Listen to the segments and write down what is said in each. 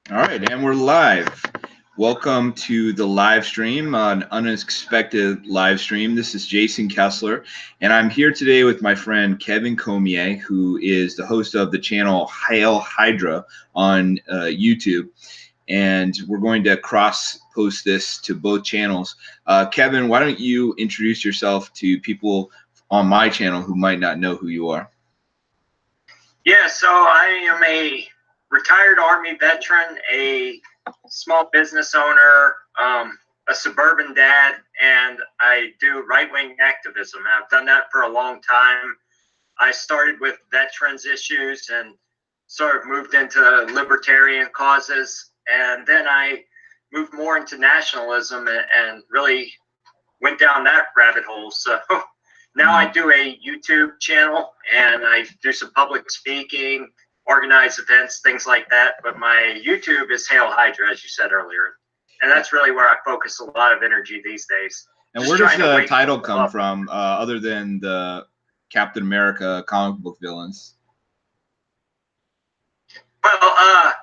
All right, and we're live. Welcome to the live stream, an unexpected live stream. This is Jason Kessler, and I'm here today with my friend Kevin Commie, who is the host of the channel Hail Hydra on YouTube. And we're going to cross-post this to both channels. Kevin, why don't you introduce yourself to people on my channel who might not know who you are? Yeah, so I am a retired Army veteran, a small business owner, a suburban dad, and I do right-wing activism. I've done that for a long time. I started with veterans issues and sort of moved into libertarian causes, and then I moved more into nationalism and really went down that rabbit hole. So now I do a YouTube channel and I do some public speaking, organize events, things like that. But my YouTube is Hail Hydra, as you said earlier. And that's really where I focus a lot of energy these days. And where does the title come from, other than the Captain America comic book villains? Well,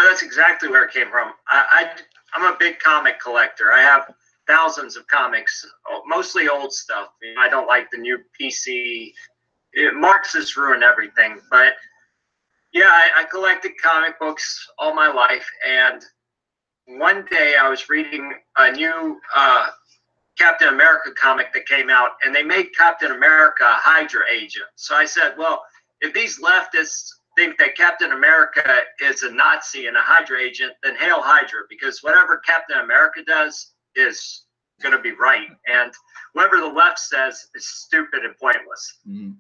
that's exactly where it came from. I'm a big comic collector. I have thousands of comics, mostly old stuff. I don't like the new PC. Marxists ruin everything. But yeah, I collected comic books all my life. And one day I was reading a new Captain America comic that came out, and they made Captain America a Hydra agent. So I said, well, if these leftists think that Captain America is a Nazi and a Hydra agent, then hail Hydra, because whatever Captain America does is going to be right, and whatever the left says is stupid and pointless. Mm-hmm.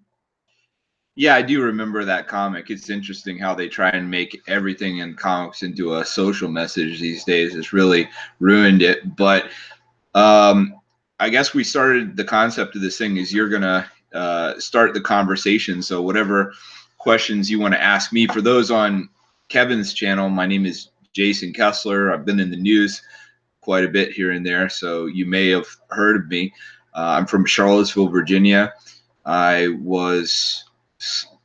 Yeah, I do remember that comic. It's interesting how they try and make everything in comics into a social message these days. It's really ruined it. But I guess we started the concept of this thing is you're going to start the conversation. So whatever questions you want to ask me. For those on Kevin's channel, my name is Jason Kessler. I've been in the news quite a bit here and there, so you may have heard of me. I'm from Charlottesville, Virginia. I was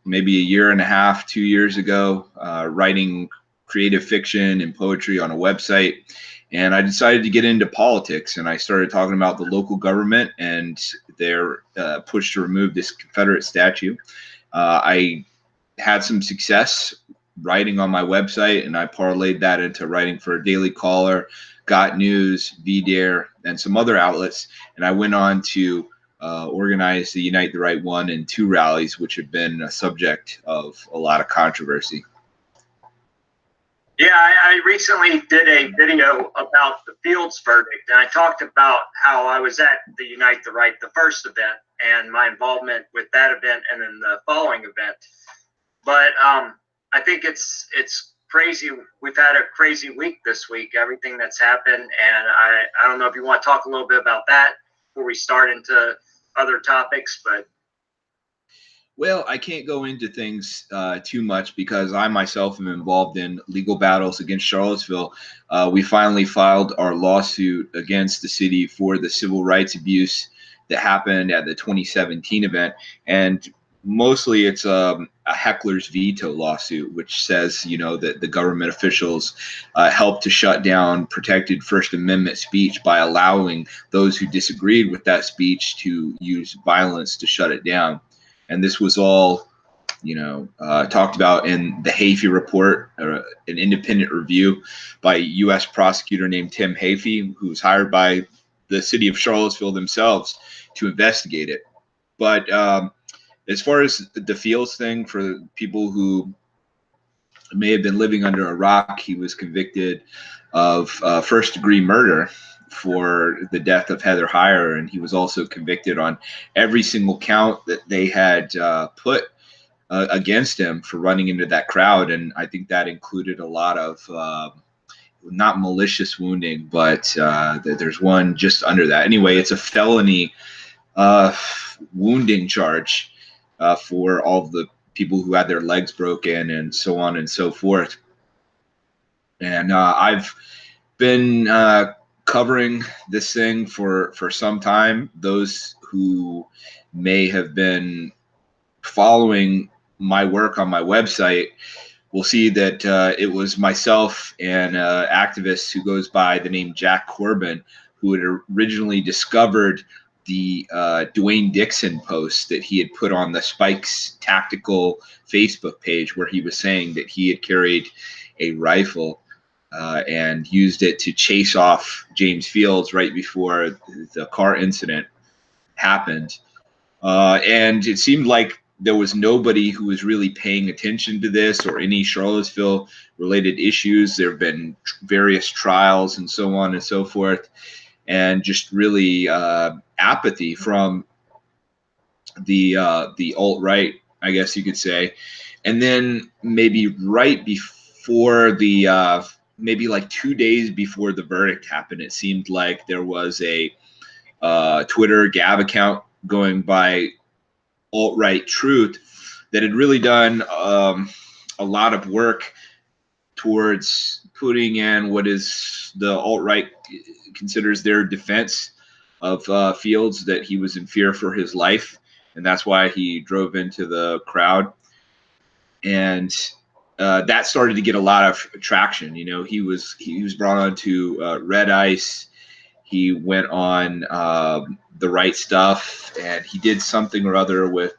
maybe a year and a half, 2 years ago, writing creative fiction and poetry on a website, and I decided to get into politics, and I started talking about the local government and their push to remove this Confederate statue. I had some success writing on my website, and I parlayed that into writing for Daily Caller, Got News, VDare, and some other outlets. And I went on to organize the Unite the Right 1 and 2 rallies, which have been a subject of a lot of controversy. Yeah, I recently did a video about the Fields verdict, and I talked about how I was at the Unite the Right, the first event, and my involvement with that event and then the following event. But I think it's crazy. We've had a crazy week this week, everything that's happened. And I don't know if you want to talk a little bit about that before we start into other topics. But well, I can't go into things too much because I myself am involved in legal battles against Charlottesville. We finally filed our lawsuit against the city for the civil rights abuse that happened at the 2017 event. And mostly it's a heckler's veto lawsuit, which says, that the government officials helped to shut down protected First Amendment speech by allowing those who disagreed with that speech to use violence to shut it down. And this was all, talked about in the Hafey report, an independent review by a U.S. prosecutor named Tim Hafey, who was hired by the city of Charlottesville themselves to investigate it. But as far as the Fields thing, for people who may have been living under a rock, he was convicted of first-degree murder for the death of Heather Heyer, and he was also convicted on every single count that they had put against him for running into that crowd. And I think that included a lot of not malicious wounding, but there's one just under that. Anyway, it's a felony wounding charge for all of the people who had their legs broken and so on and so forth. And I've been covering this thing for some time. Those who may have been following my work on my website we'll see that it was myself and activist who goes by the name Jack Corbin who had originally discovered the Dwayne Dixon post that he had put on the Spikes Tactical Facebook page, where he was saying that he had carried a rifle and used it to chase off James Fields right before the car incident happened. And it seemed like there was nobody who was really paying attention to this or any Charlottesville related issues. There have been various trials and so on and so forth, and just really apathy from the alt-right, I guess you could say. And then maybe right before the maybe like 2 days before the verdict happened, it seemed like there was a Twitter Gab account going by alt-right truth that had really done a lot of work towards putting in what is the alt-right considers their defense of Fields, that he was in fear for his life, and that's why he drove into the crowd. And that started to get a lot of traction. You know, he was brought on to Red Ice. He went on The Right Stuff, and he did something or other with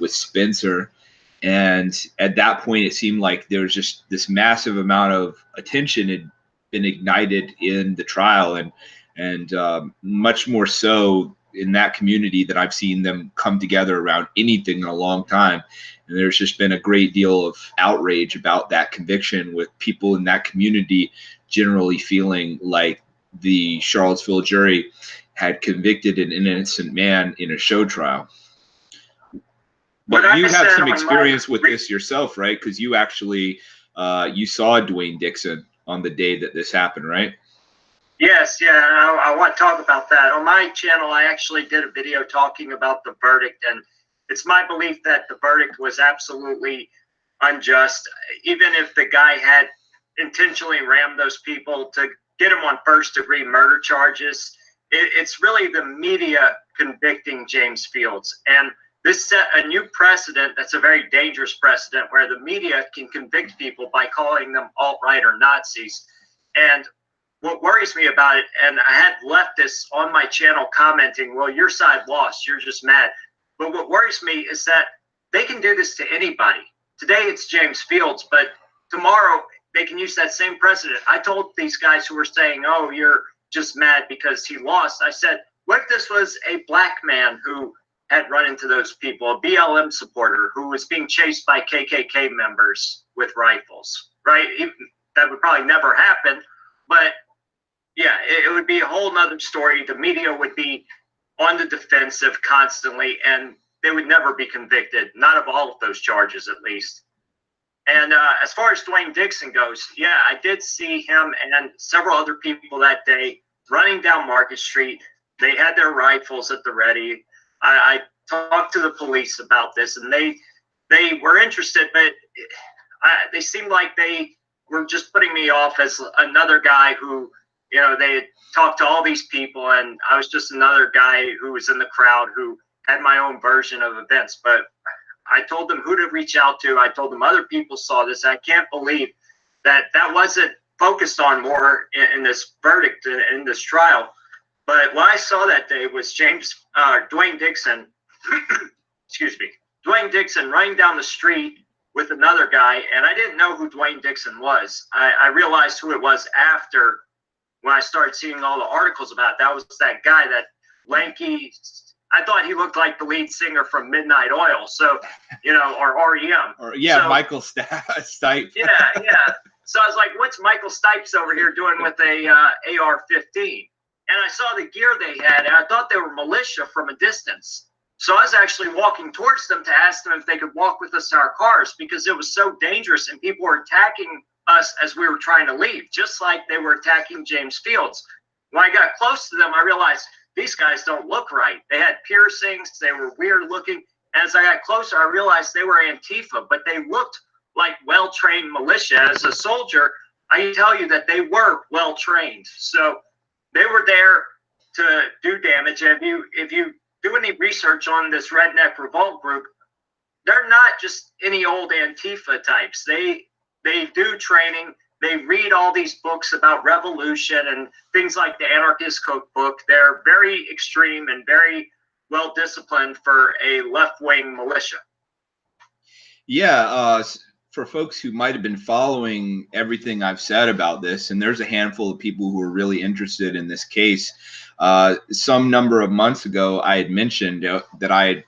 Spencer. And at that point, it seemed like there was just this massive amount of attention had been ignited in the trial, and much more so in that community that I've seen them come together around anything in a long time. And there's just been a great deal of outrage about that conviction, with people in that community generally feeling like the Charlottesville jury had convicted an innocent man in a show trial. But you have some experience with this yourself, right? Because you actually you saw Dwayne Dixon on the day that this happened, right? Yes, yeah, I want to talk about that. On my channel, I actually did a video talking about the verdict, and it's my belief that the verdict was absolutely unjust. Even if the guy had intentionally rammed those people to get him on first-degree murder charges, it's really the media convicting James Fields. And this set a new precedent that's a very dangerous precedent, where the media can convict people by calling them alt-right or Nazis. And what worries me about it, and I had leftists on my channel commenting, well, your side lost, you're just mad. But what worries me is that they can do this to anybody. Today it's James Fields, but tomorrow they can use that same precedent. I told these guys who were saying, oh, you're just mad because he lost, I said, what if this was a black man who had run into those people, a BLM supporter who was being chased by KKK members with rifles, right? That would probably never happen, but yeah, it would be a whole nother story. The media would be on the defensive constantly, and they would never be convicted, not of all of those charges at least. And as far as Dwayne Dixon goes, yeah, I did see him and several other people that day running down Market Street. They had their rifles at the ready. I talked to the police about this, and they were interested, but they seemed like they were just putting me off as another guy who, you know, they had talked to all these people, and I was just another guy who was in the crowd who had my own version of events. But I told them who to reach out to. I told them other people saw this. I can't believe that wasn't focused on more in this verdict, in this trial. But what I saw that day was Dwayne Dixon, excuse me, Dwayne Dixon running down the street with another guy, and I didn't know who Dwayne Dixon was. I realized who it was after, when I started seeing all the articles about it. That was that guy, that lanky, I thought he looked like the lead singer from Midnight Oil, so, you know, or REM. Or, yeah, so, Michael Stipe. Yeah. So I was like, what's Michael Stipes over here doing with a AR-15? And I saw the gear they had, and I thought they were militia from a distance. So I was actually walking towards them to ask them if they could walk with us to our cars, because it was so dangerous, and people were attacking us as we were trying to leave, just like they were attacking James Fields. When I got close to them, I realized these guys don't look right. They had piercings. They were weird looking. As I got closer, I realized they were Antifa, but they looked like well-trained militia. As a soldier, I can tell you that they were well-trained. So they were there to do damage. And if you do any research on this Redneck Revolt group, they're not just any old Antifa types. They do training. They read all these books about revolution and things like the Anarchist Cookbook. They're very extreme and very well disciplined for a left-wing militia. Yeah, for folks who might have been following everything I've said about this, and there's a handful of people who are really interested in this case. Some number of months ago, I had mentioned that I had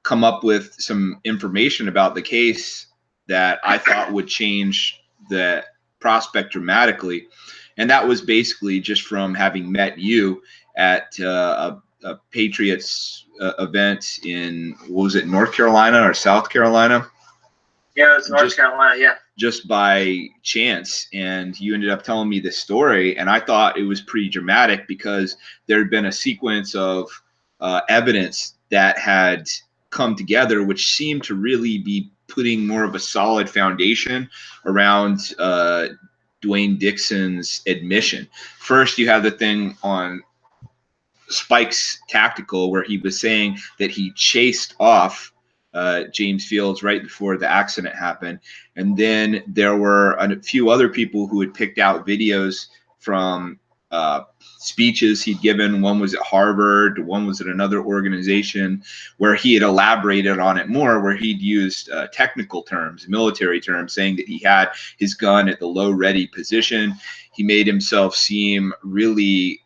come up with some information about the case that I thought would change the prospect dramatically. And that was basically just from having met you at a Patriots event in, what was it, North Carolina or South Carolina? Yeah, it's North Carolina, yeah. Just by chance. And you ended up telling me this story, and I thought it was pretty dramatic because there had been a sequence of evidence that had come together, which seemed to really be putting more of a solid foundation around Dwayne Dixon's admission. First, you have the thing on Spike's Tactical where he was saying that he chased off James Fields right before the accident happened. And then there were a few other people who had picked out videos from speeches he'd given. One was at Harvard, one was at another organization, where he had elaborated on it more, where he'd used technical terms, military terms, saying that he had his gun at the low ready position. He made himself seem really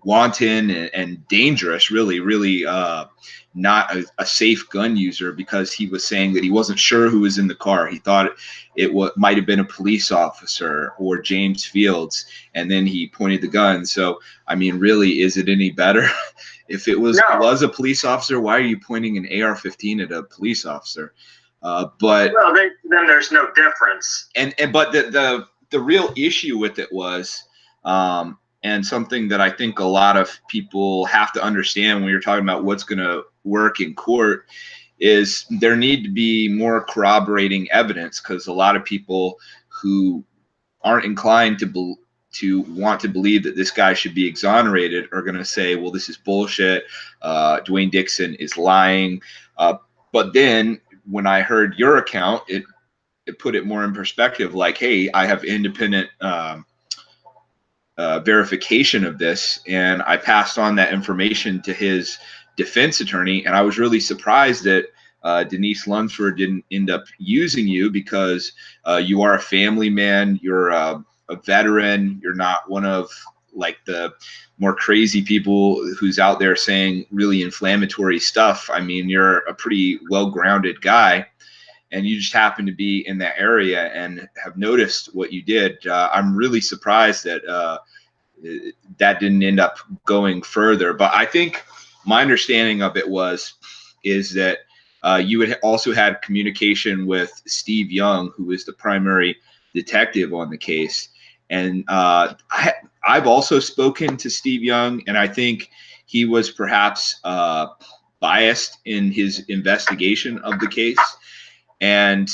wanton and dangerous, really not a safe gun user, because he was saying that he wasn't sure who was in the car. He thought it might have been a police officer or James Fields, and then he pointed the gun. So, I mean, really, is it any better? If it was a police officer, why are you pointing an AR-15 at a police officer? But well, then there's no difference. But the real issue with it was, and something that I think a lot of people have to understand when you're talking about what's going to work in court, is there need to be more corroborating evidence, because a lot of people who aren't inclined to want to believe that this guy should be exonerated are going to say, well, this is bullshit. Dwayne Dixon is lying. But then when I heard your account, it put it more in perspective, like, hey, I have independent verification of this, and I passed on that information to his defense attorney, and I was really surprised that Denise Lunsford didn't end up using you, because you are a family man, you're a veteran, you're not one of like the more crazy people who's out there saying really inflammatory stuff. I mean, you're a pretty well-grounded guy, and you just happen to be in that area and have noticed what you did. I'm really surprised that that didn't end up going further. But I think my understanding of it is that you had also had communication with Steve Young, who is the primary detective on the case. And I've also spoken to Steve Young, and I think he was perhaps biased in his investigation of the case. And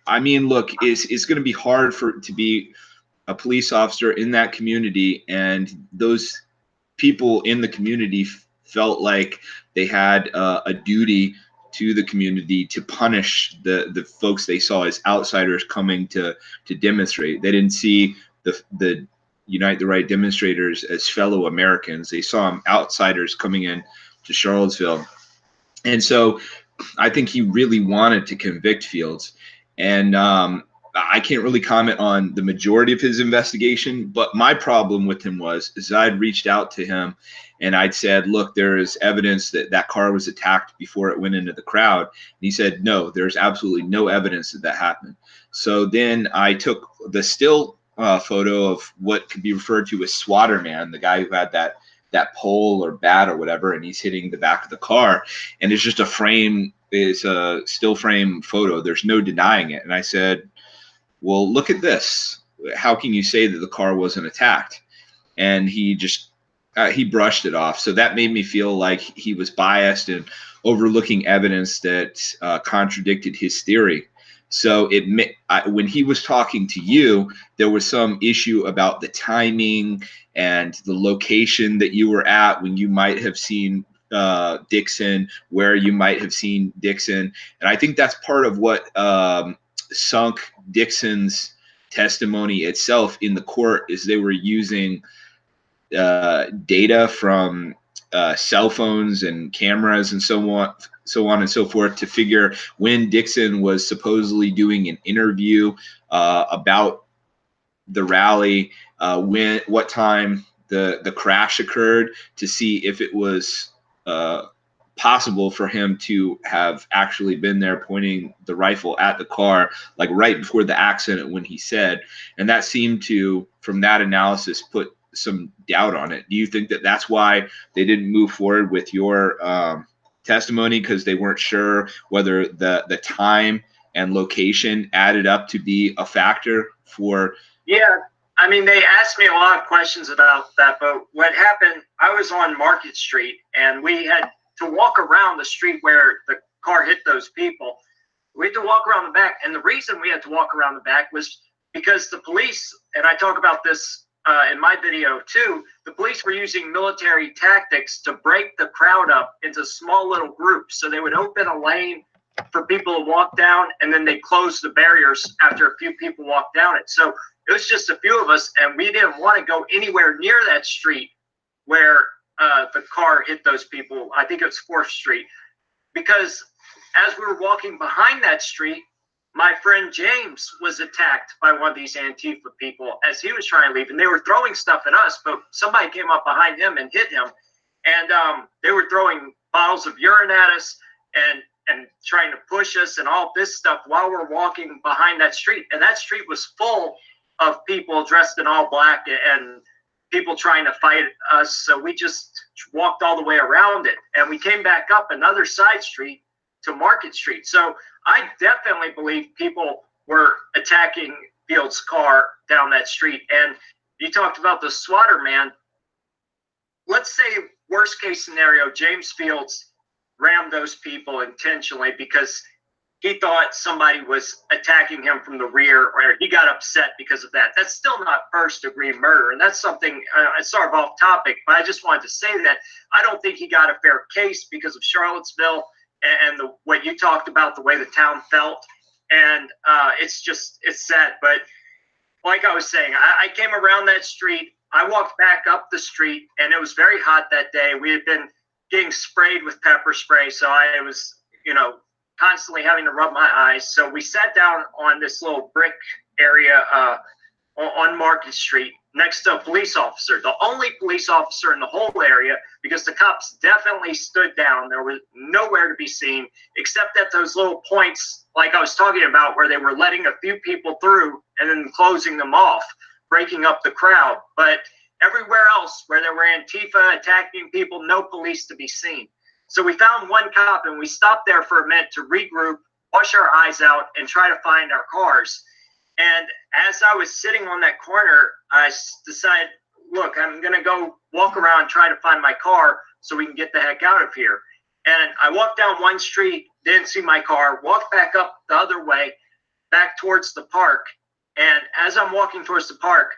I mean, look, it's going to be hard to be a police officer in that community, and those people in the community felt like they had a duty to the community to punish the folks they saw as outsiders coming to demonstrate. They didn't see the Unite the Right demonstrators as fellow Americans. They saw them outsiders coming in to Charlottesville. And so I think he really wanted to convict Fields. And I can't really comment on the majority of his investigation, but my problem with him is I'd reached out to him and I'd said, look, there is evidence that that car was attacked before it went into the crowd. And he said, no, there's absolutely no evidence that happened. So then I took the still photo of what could be referred to as Swatter Man, the guy who had that pole or bat or whatever, and he's hitting the back of the car. And it's just it's a still frame photo. There's no denying it. And I said, well, look at this. How can you say that the car wasn't attacked? And he just he brushed it off. So that made me feel like he was biased and overlooking evidence that contradicted his theory. So when he was talking to you, there was some issue about the timing and the location that you were at when you might have seen Dixon, where you might have seen Dixon. And I think that's part of what sunk Dixon's testimony itself in the court, is they were using data from cell phones and cameras and so on and so forth to figure when Dixon was supposedly doing an interview about the rally, what time the crash occurred, to see if it was possible for him to have actually been there pointing the rifle at the car, like right before the accident when he said. And that seemed to, from that analysis, put some doubt on it. Do you think that that's why they didn't move forward with your testimony, because they weren't sure whether the time and location added up to be a factor for? Yeah, I mean, they asked me a lot of questions about that, but what happened, I was on Market Street, and we had to walk around the street where the car hit those people. We had to walk around the back, and the reason we had to walk around the back was because the police, and I talk about this in my video too, the police were using military tactics to break the crowd up into small little groups. So they would open a lane for people to walk down, and then they close the barriers after a few people walked down it. So it was just a few of us, and we didn't want to go anywhere near that street where the car hit those people. I think it was 4th Street, because as we were walking behind that street, my friend James was attacked by one of these Antifa people as he was trying to leave, and they were throwing stuff at us, but somebody came up behind him and hit him, and they were throwing bottles of urine at us and trying to push us and all this stuff while we're walking behind that street. And that street was full of people dressed in all black and people trying to fight us. So we just walked all the way around it, and we came back up another side street to Market Street. So I definitely believe people were attacking Fields' car down that street. And you talked about the swatter man. Let's say worst case scenario, James Fields rammed those people intentionally because he thought somebody was attacking him from the rear, or he got upset because of that. That's still not first-degree murder, and that's something sort of off topic, but I just wanted to say that I don't think he got a fair case because of Charlottesville and what you talked about, the way the town felt, and it's sad. But like I was saying, I came around that street, I walked back up the street, and it was very hot that day. We had been getting sprayed with pepper spray, so I was, constantly having to rub my eyes. So we sat down on this little brick area on Market Street next to a police officer, the only police officer in the whole area, because the cops definitely stood down. There was nowhere to be seen except at those little points like I was talking about where they were letting a few people through and then closing them off, breaking up the crowd. But everywhere else where there were Antifa attacking people, no police to be seen. So we found one cop, and we stopped there for a minute to regroup, wash our eyes out, and try to find our cars. And as I was sitting on that corner, I decided, look, I'm going to go walk around and try to find my car so we can get the heck out of here. And I walked down one street, didn't see my car, walked back up the other way, back towards the park. And as I'm walking towards the park,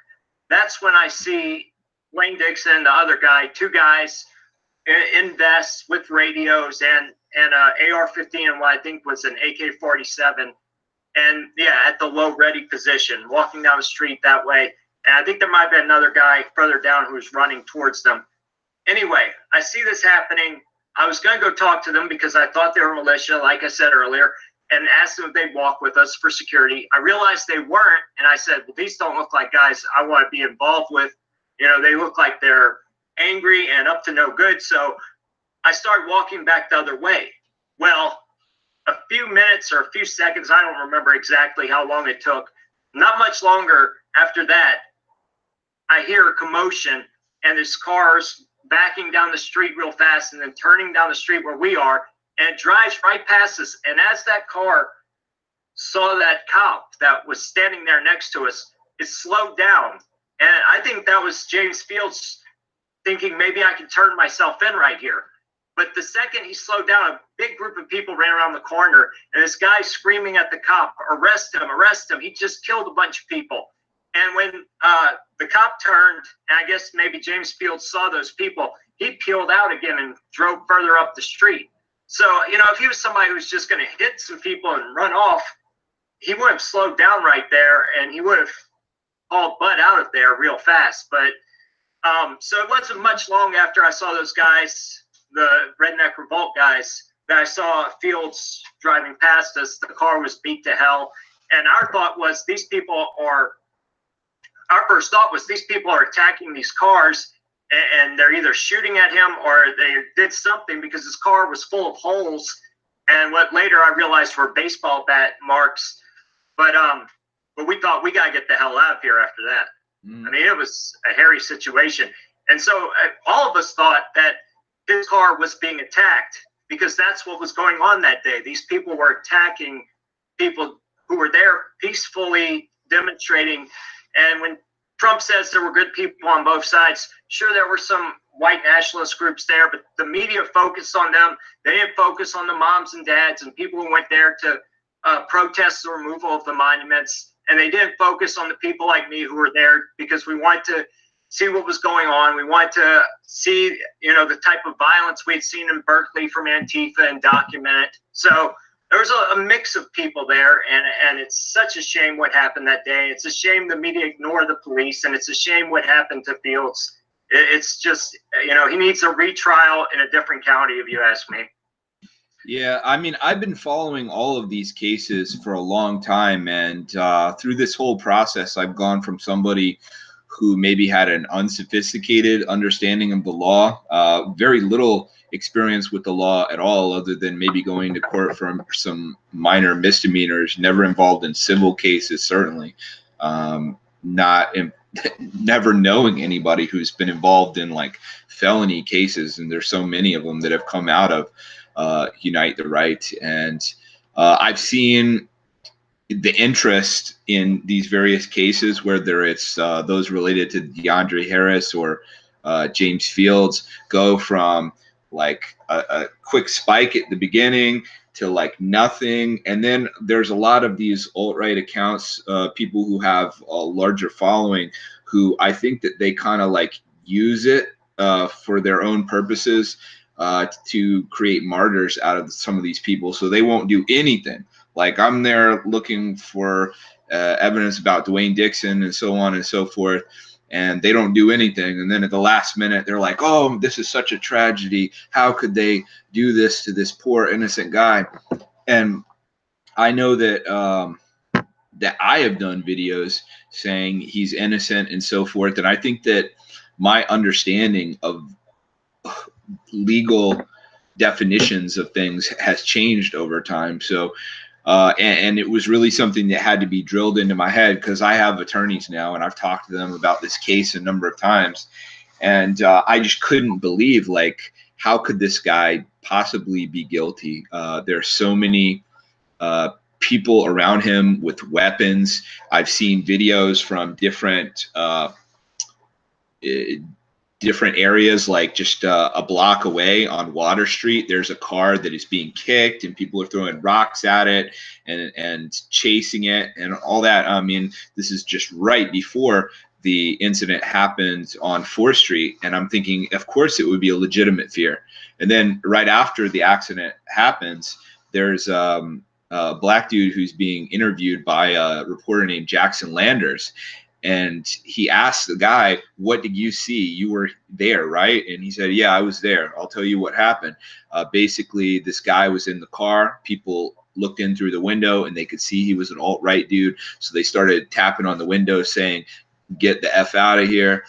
that's when I see Wayne Dixon, the other guy, two guys in vests with radios and AR-15 and what I think was an AK-47. And yeah, at the low ready position, walking down the street that way. And I think there might have been another guy further down who was running towards them. Anyway, I see this happening. I was going to go talk to them because I thought they were militia, like I said earlier, and asked them if they'd walk with us for security. I realized they weren't, and I said, well, these don't look like guys I want to be involved with. They look like they're angry and up to no good. So I started walking back the other way. Well, a few minutes or a few seconds, I don't remember exactly how long it took. Not much longer after that, I hear a commotion, and this car's backing down the street real fast and then turning down the street where we are, and it drives right past us. And as that car saw that cop that was standing there next to us, it slowed down. And I think that was James Fields thinking maybe I can turn myself in right here. But the second he slowed down, a big group of people ran around the corner, and this guy screaming at the cop, arrest him, arrest him. He just killed a bunch of people. And when the cop turned, and I guess maybe James Fields saw those people, he peeled out again and drove further up the street. So, you know, if he was somebody who was just going to hit some people and run off, he would have slowed down right there, and he would have hauled butt out of there real fast. But so it wasn't much long after I saw those guys, the Redneck Revolt guys, that I saw Fields driving past us. The car was beat to hell. And our thought was, our first thought was, these people are attacking these cars, and they're either shooting at him or they did something, because his car was full of holes. And what later I realized were baseball bat marks. But we thought, we got to get the hell out of here after that. I mean, it was a hairy situation. And so all of us thought that his car was being attacked, because that's what was going on that day. These people were attacking people who were there peacefully demonstrating. And when Trump says there were good people on both sides, sure, there were some white nationalist groups there, but the media focused on them. They didn't focus on the moms and dads and people who went there to protest the removal of the monuments. And they didn't focus on the people like me who were there because we wanted to see what was going on. We wanted to see, you know, the type of violence we'd seen in Berkeley from Antifa and document it. So there was a mix of people there, and it's such a shame what happened that day. It's a shame the media ignored the police, and it's a shame what happened to Fields. It's just, you know, he needs a retrial in a different county, if you ask me. Yeah, I mean, I've been following all of these cases for a long time, and through this whole process, I've gone from somebody who maybe had an unsophisticated understanding of the law, very little experience with the law at all, other than maybe going to court for some minor misdemeanors, never involved in civil cases, certainly, never knowing anybody who's been involved in like felony cases, and there's so many of them that have come out of Unite the Right. And I've seen the interest in these various cases, whether it's those related to DeAndre Harris or James Fields, go from like a quick spike at the beginning to like nothing. And then there's a lot of these alt-right accounts, people who have a larger following, who I think that they kind of like use it for their own purposes, to create martyrs out of some of these people. So they won't do anything. Like, I'm there looking for evidence about Dwayne Dixon and so on and so forth, and they don't do anything. And then at the last minute, they're like, oh, this is such a tragedy. How could they do this to this poor innocent guy? And I know that that I have done videos saying he's innocent and so forth. And I think that my understanding of legal definitions of things has changed over time. So and it was really something that had to be drilled into my head, because I have attorneys now and I've talked to them about this case a number of times, and I just couldn't believe, like, how could this guy possibly be guilty? There's so many people around him with weapons. I've seen videos from different areas, like just a block away on Water Street, there's a car that is being kicked and people are throwing rocks at it and chasing it and all that. I mean, this is just right before the incident happened on 4th Street. And I'm thinking, of course, it would be a legitimate fear. And then right after the accident happens, there's a black dude who's being interviewed by a reporter named Jackson Landers. And he asked the guy, what did you see? You were there, right? And he said, yeah, I was there. I'll tell you what happened. Basically, this guy was in the car. People looked in through the window and they could see he was an alt-right dude. So they started tapping on the window saying, get the F out of here.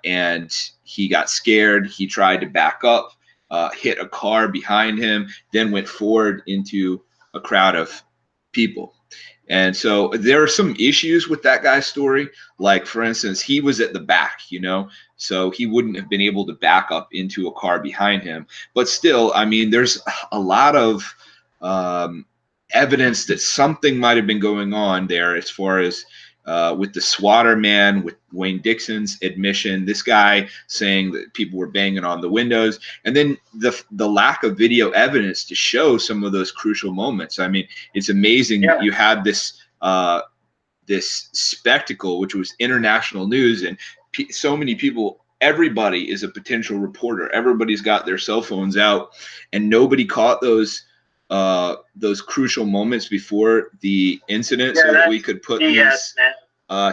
And he got scared. He tried to back up, hit a car behind him, then went forward into a crowd of people. And so there are some issues with that guy's story. Like, for instance, he was at the back, you know, so he wouldn't have been able to back up into a car behind him. But still, I mean, there's a lot of evidence that something might have been going on there, as far as with the swatter man, with Wayne Dixon's admission, this guy saying that people were banging on the windows, and then the lack of video evidence to show some of those crucial moments. I mean, it's amazing that you had this this spectacle, which was international news, and so many people everybody is a potential reporter. Everybody's got their cell phones out, and nobody caught those crucial moments before the incident, so that we could put these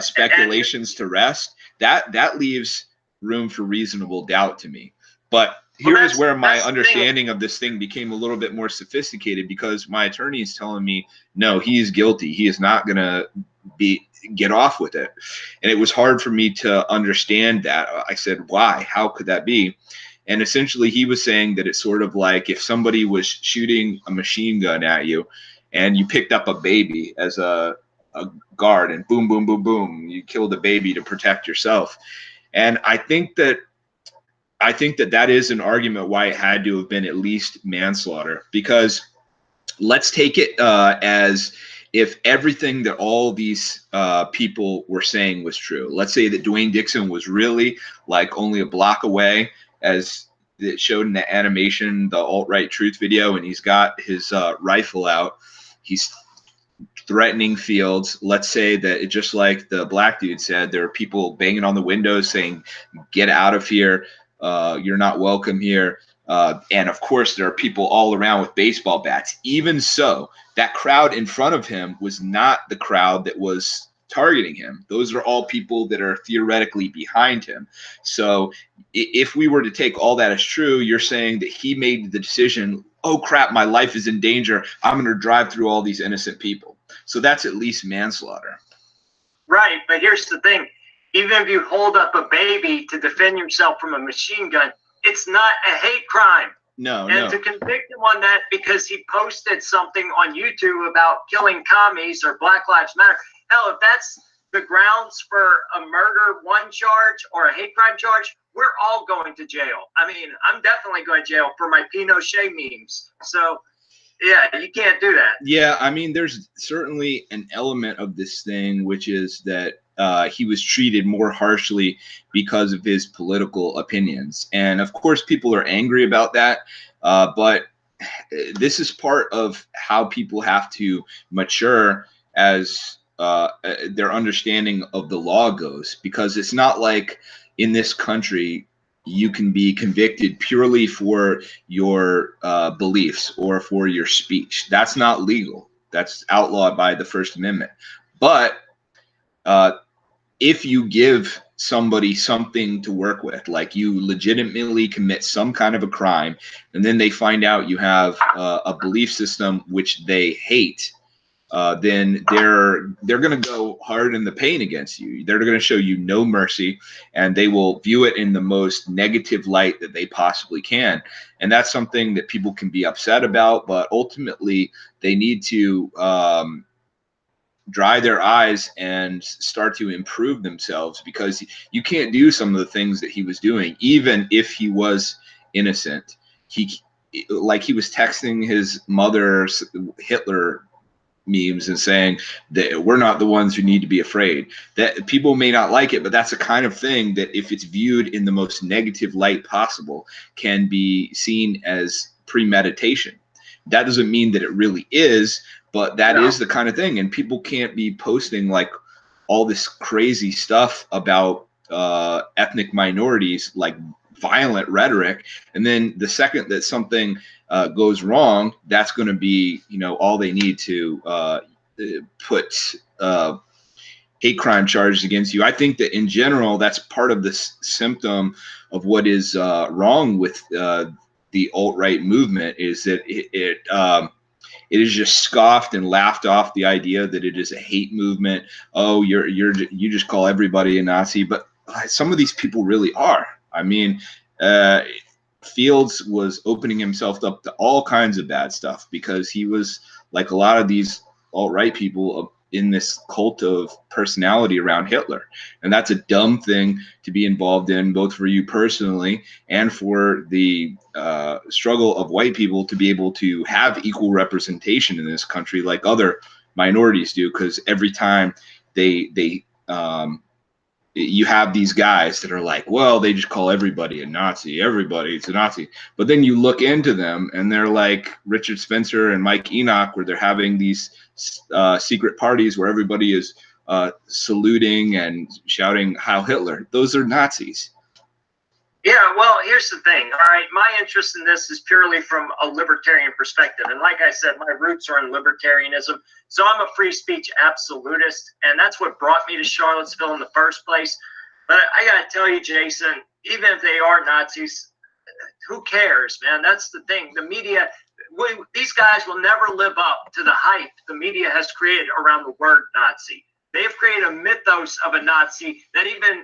speculations to rest. That leaves room for reasonable doubt to me. But here's where my understanding of this thing became a little bit more sophisticated, because my attorney is telling me, no, he's guilty. He is not going to get off with it. And it was hard for me to understand that. I said, why? How could that be? And essentially he was saying that it's sort of like if somebody was shooting a machine gun at you and you picked up a baby as a guard, and boom, boom, boom, boom, you killed the baby to protect yourself. And I think that that is an argument why it had to have been at least manslaughter, because let's take it as if everything that all these people were saying was true. Let's say that Dwayne Dixon was really like only a block away, as it showed in the animation, the alt-right truth video, and he's got his rifle out. He's threatening fields. Let's say that it, just like the black dude said, there are people banging on the windows saying, get out of here. You're not welcome here. And of course, there are people all around with baseball bats. Even so, that crowd in front of him was not the crowd that was targeting him. Those are all people that are theoretically behind him. So if we were to take all that as true, you're saying that he made the decision, oh crap, my life is in danger, I'm going to drive through all these innocent people. So that's at least manslaughter. Right, but here's the thing. Even if you hold up a baby to defend yourself from a machine gun, it's not a hate crime. And to convict him on that because he posted something on YouTube about killing commies or Black Lives Matter, hell, if that's the grounds for a murder one charge or a hate crime charge, we're all going to jail. I mean, I'm definitely going to jail for my Pinochet memes. So, yeah, you can't do that. Yeah, I mean, there's certainly an element of this thing, which is that he was treated more harshly because of his political opinions. And of course, people are angry about that. But this is part of how people have to mature as their understanding of the law goes, because it's not like in this country you can be convicted purely for your beliefs or for your speech. That's not legal. That's outlawed by the First Amendment. But if you give somebody something to work with, like you legitimately commit some kind of a crime, and then they find out you have a belief system which they hate, then they're going to go hard in the paint against you. They're going to show you no mercy, and they will view it in the most negative light that they possibly can. And that's something that people can be upset about, but ultimately they need to dry their eyes and start to improve themselves, because you can't do some of the things that he was doing, even if he was innocent. He was texting his mother Hitler memes and saying that we're not the ones who need to be afraid. That people may not like it, but that's the kind of thing that, if it's viewed in the most negative light possible, can be seen as premeditation. That doesn't mean that it really is, but that is the kind of thing. And people can't be posting like all this crazy stuff about ethnic minorities, like violent rhetoric, and then the second that something goes wrong, that's going to be, all they need to put hate crime charges against you. I think that in general, that's part of the symptom of what is wrong with the alt-right movement, is that it is just scoffed and laughed off the idea that it is a hate movement. Oh, you just call everybody a Nazi, but some of these people really are. I mean, Fields was opening himself up to all kinds of bad stuff because he was, like a lot of these alt-right people, in this cult of personality around Hitler. And that's a dumb thing to be involved in, both for you personally and for the struggle of white people to be able to have equal representation in this country like other minorities do. Because every time you have these guys that are like, well, they just call everybody a Nazi. Everybody's a Nazi. But then you look into them and they're like Richard Spencer and Mike Enoch, where they're having these secret parties where everybody is saluting and shouting Heil Hitler. Those are Nazis. Yeah, well, here's the thing. All right, my interest in this is purely from a libertarian perspective. And like I said, my roots are in libertarianism. So I'm a free speech absolutist. And that's what brought me to Charlottesville in the first place. But I got to tell you, Jason, even if they are Nazis, who cares, man? That's the thing. The media, these guys will never live up to the hype the media has created around the word Nazi. They've created a mythos of a Nazi that even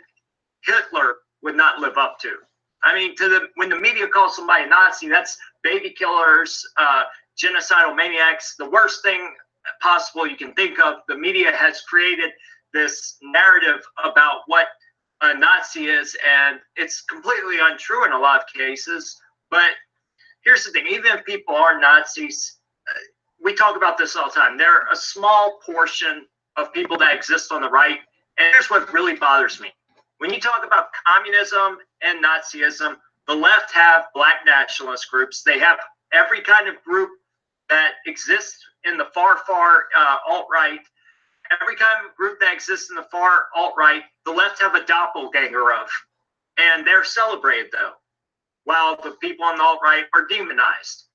Hitler would not live up to. I mean, when the media calls somebody a Nazi, that's baby killers, genocidal maniacs, the worst thing possible you can think of. The media has created this narrative about what a Nazi is, and it's completely untrue in a lot of cases. But here's the thing, even if people are Nazis, we talk about this all the time. They're a small portion of people that exist on the right. And here's what really bothers me. When you talk about communism and Nazism, the left have black nationalist groups. They have every kind of group that exists in the far alt-right. Every kind of group that exists in the far alt-right, the left have a doppelganger of. And they're celebrated, though, while the people on the alt-right are demonized.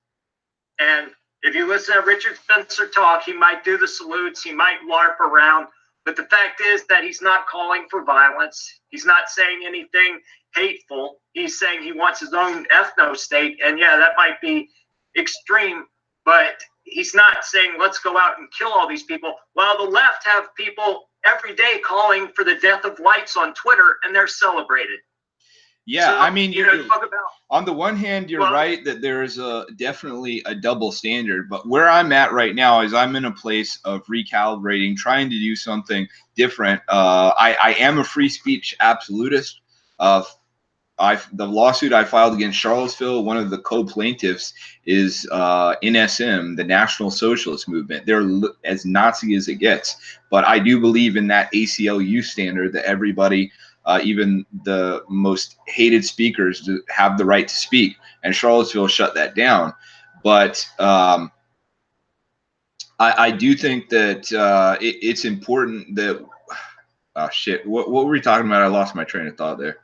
And if you listen to Richard Spencer talk, he might do the salutes, he might LARP around, but the fact is that he's not calling for violence. He's not saying anything hateful. He's saying he wants his own ethno-state, and yeah, that might be extreme, but he's not saying let's go out and kill all these people, while the left have people every day calling for the death of whites on Twitter, and they're celebrated. Yeah, So, I mean, talk about, on the one hand, you're right that there is definitely a double standard. But where I'm at right now is I'm in a place of recalibrating, trying to do something different. I am a free speech absolutist. The lawsuit I filed against Charlottesville, one of the co-plaintiffs is NSM, the National Socialist Movement. They're as Nazi as it gets. But I do believe in that ACLU standard that everybody, even the most hated speakers, have the right to speak. And Charlottesville shut that down. But I do think that it's important that oh shit, what were we talking about? I lost my train of thought there.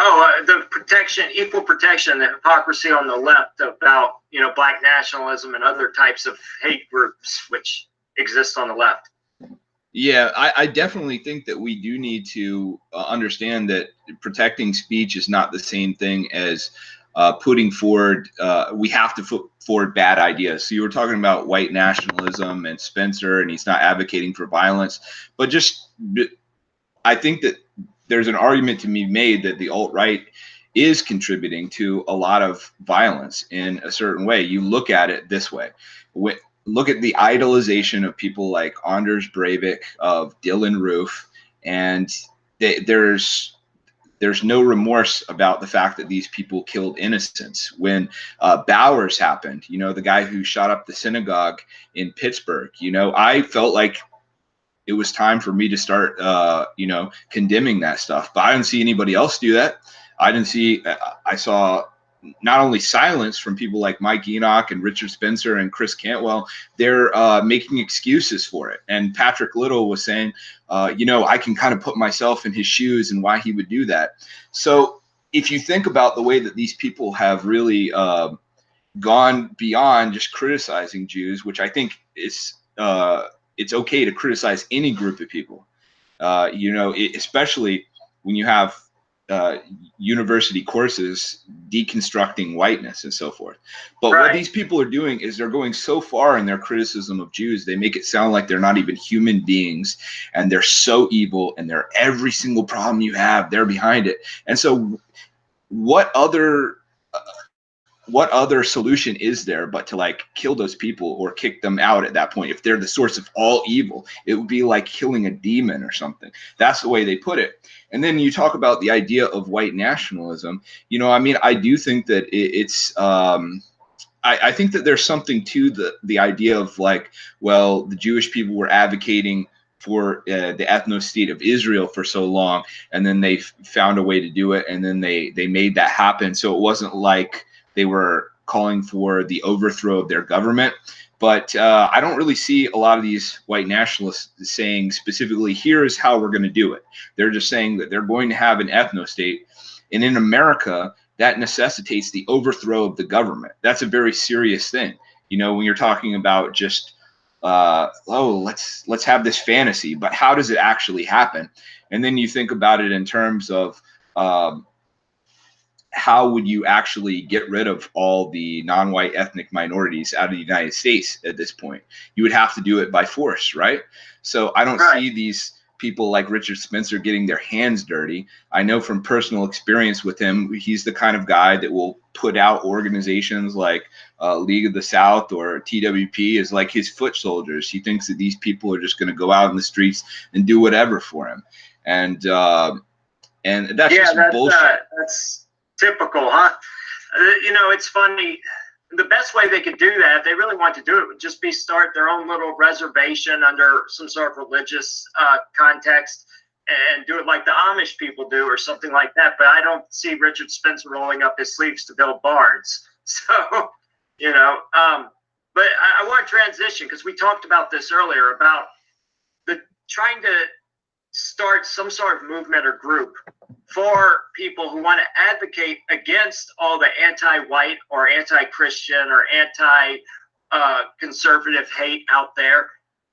Oh, the protection, equal protection, the hypocrisy on the left about, black nationalism and other types of hate groups which exist on the left. Yeah, I definitely think that we do need to understand that protecting speech is not the same thing as putting forward, we have to put forward bad ideas. So you were talking about white nationalism and Spencer, and he's not advocating for violence. But I think that there's an argument to be made that the alt-right is contributing to a lot of violence in a certain way. You look at it this way. Look at the idolization of people like Anders Breivik, of Dylan Roof, and there's no remorse about the fact that these people killed innocents. When Bowers happened, the guy who shot up the synagogue in Pittsburgh, I felt like it was time for me to start, condemning that stuff. But I didn't see anybody else do that. I saw not only silence from people like Mike Enoch and Richard Spencer and Chris Cantwell, they're making excuses for it. And Patrick Little was saying, I can kind of put myself in his shoes and why he would do that. So if you think about the way that these people have really gone beyond just criticizing Jews, which I think is it's okay to criticize any group of people, especially when you have university courses deconstructing whiteness and so forth. But right. What these people are doing is they're going so far in their criticism of Jews, they make it sound like they're not even human beings, and they're so evil, and they're every single problem you have, they're behind it. And so what other solution is there but to kill those people or kick them out at that point? If they're the source of all evil, it would be like killing a demon or something. That's the way they put it. And then you talk about the idea of white nationalism. I do think that it's I think that there's something to the idea of the Jewish people were advocating for the ethno-state of Israel for so long, and then they found a way to do it, and then they made that happen. So it wasn't like they were calling for the overthrow of their government. But I don't really see a lot of these white nationalists saying specifically, here's how we're going to do it. They're just saying that they're going to have an ethno-state. And in America, that necessitates the overthrow of the government. That's a very serious thing. You know, when you're talking about just, let's have this fantasy, but how does it actually happen? And then you think about it in terms of how would you actually get rid of all the non-white ethnic minorities out of the United States at this point? You would have to do it by force, right? So I don't see these people like Richard Spencer getting their hands dirty. I know from personal experience with him, he's the kind of guy that will put out organizations like League of the South or TWP as like his foot soldiers. He thinks that these people are just going to go out in the streets and do whatever for him. And that's just bullshit. That's typical, huh? You know, it's funny. The best way they could do that, if they really want to do it, would just be start their own little reservation under some sort of religious context and do it like the Amish people do or something like that. But I don't see Richard Spencer rolling up his sleeves to build barns. So, you know, but I want to transition because we talked about this earlier about the trying to start some sort of movement or group for people who want to advocate against all the anti-white or anti-Christian or anti-conservative hate out there,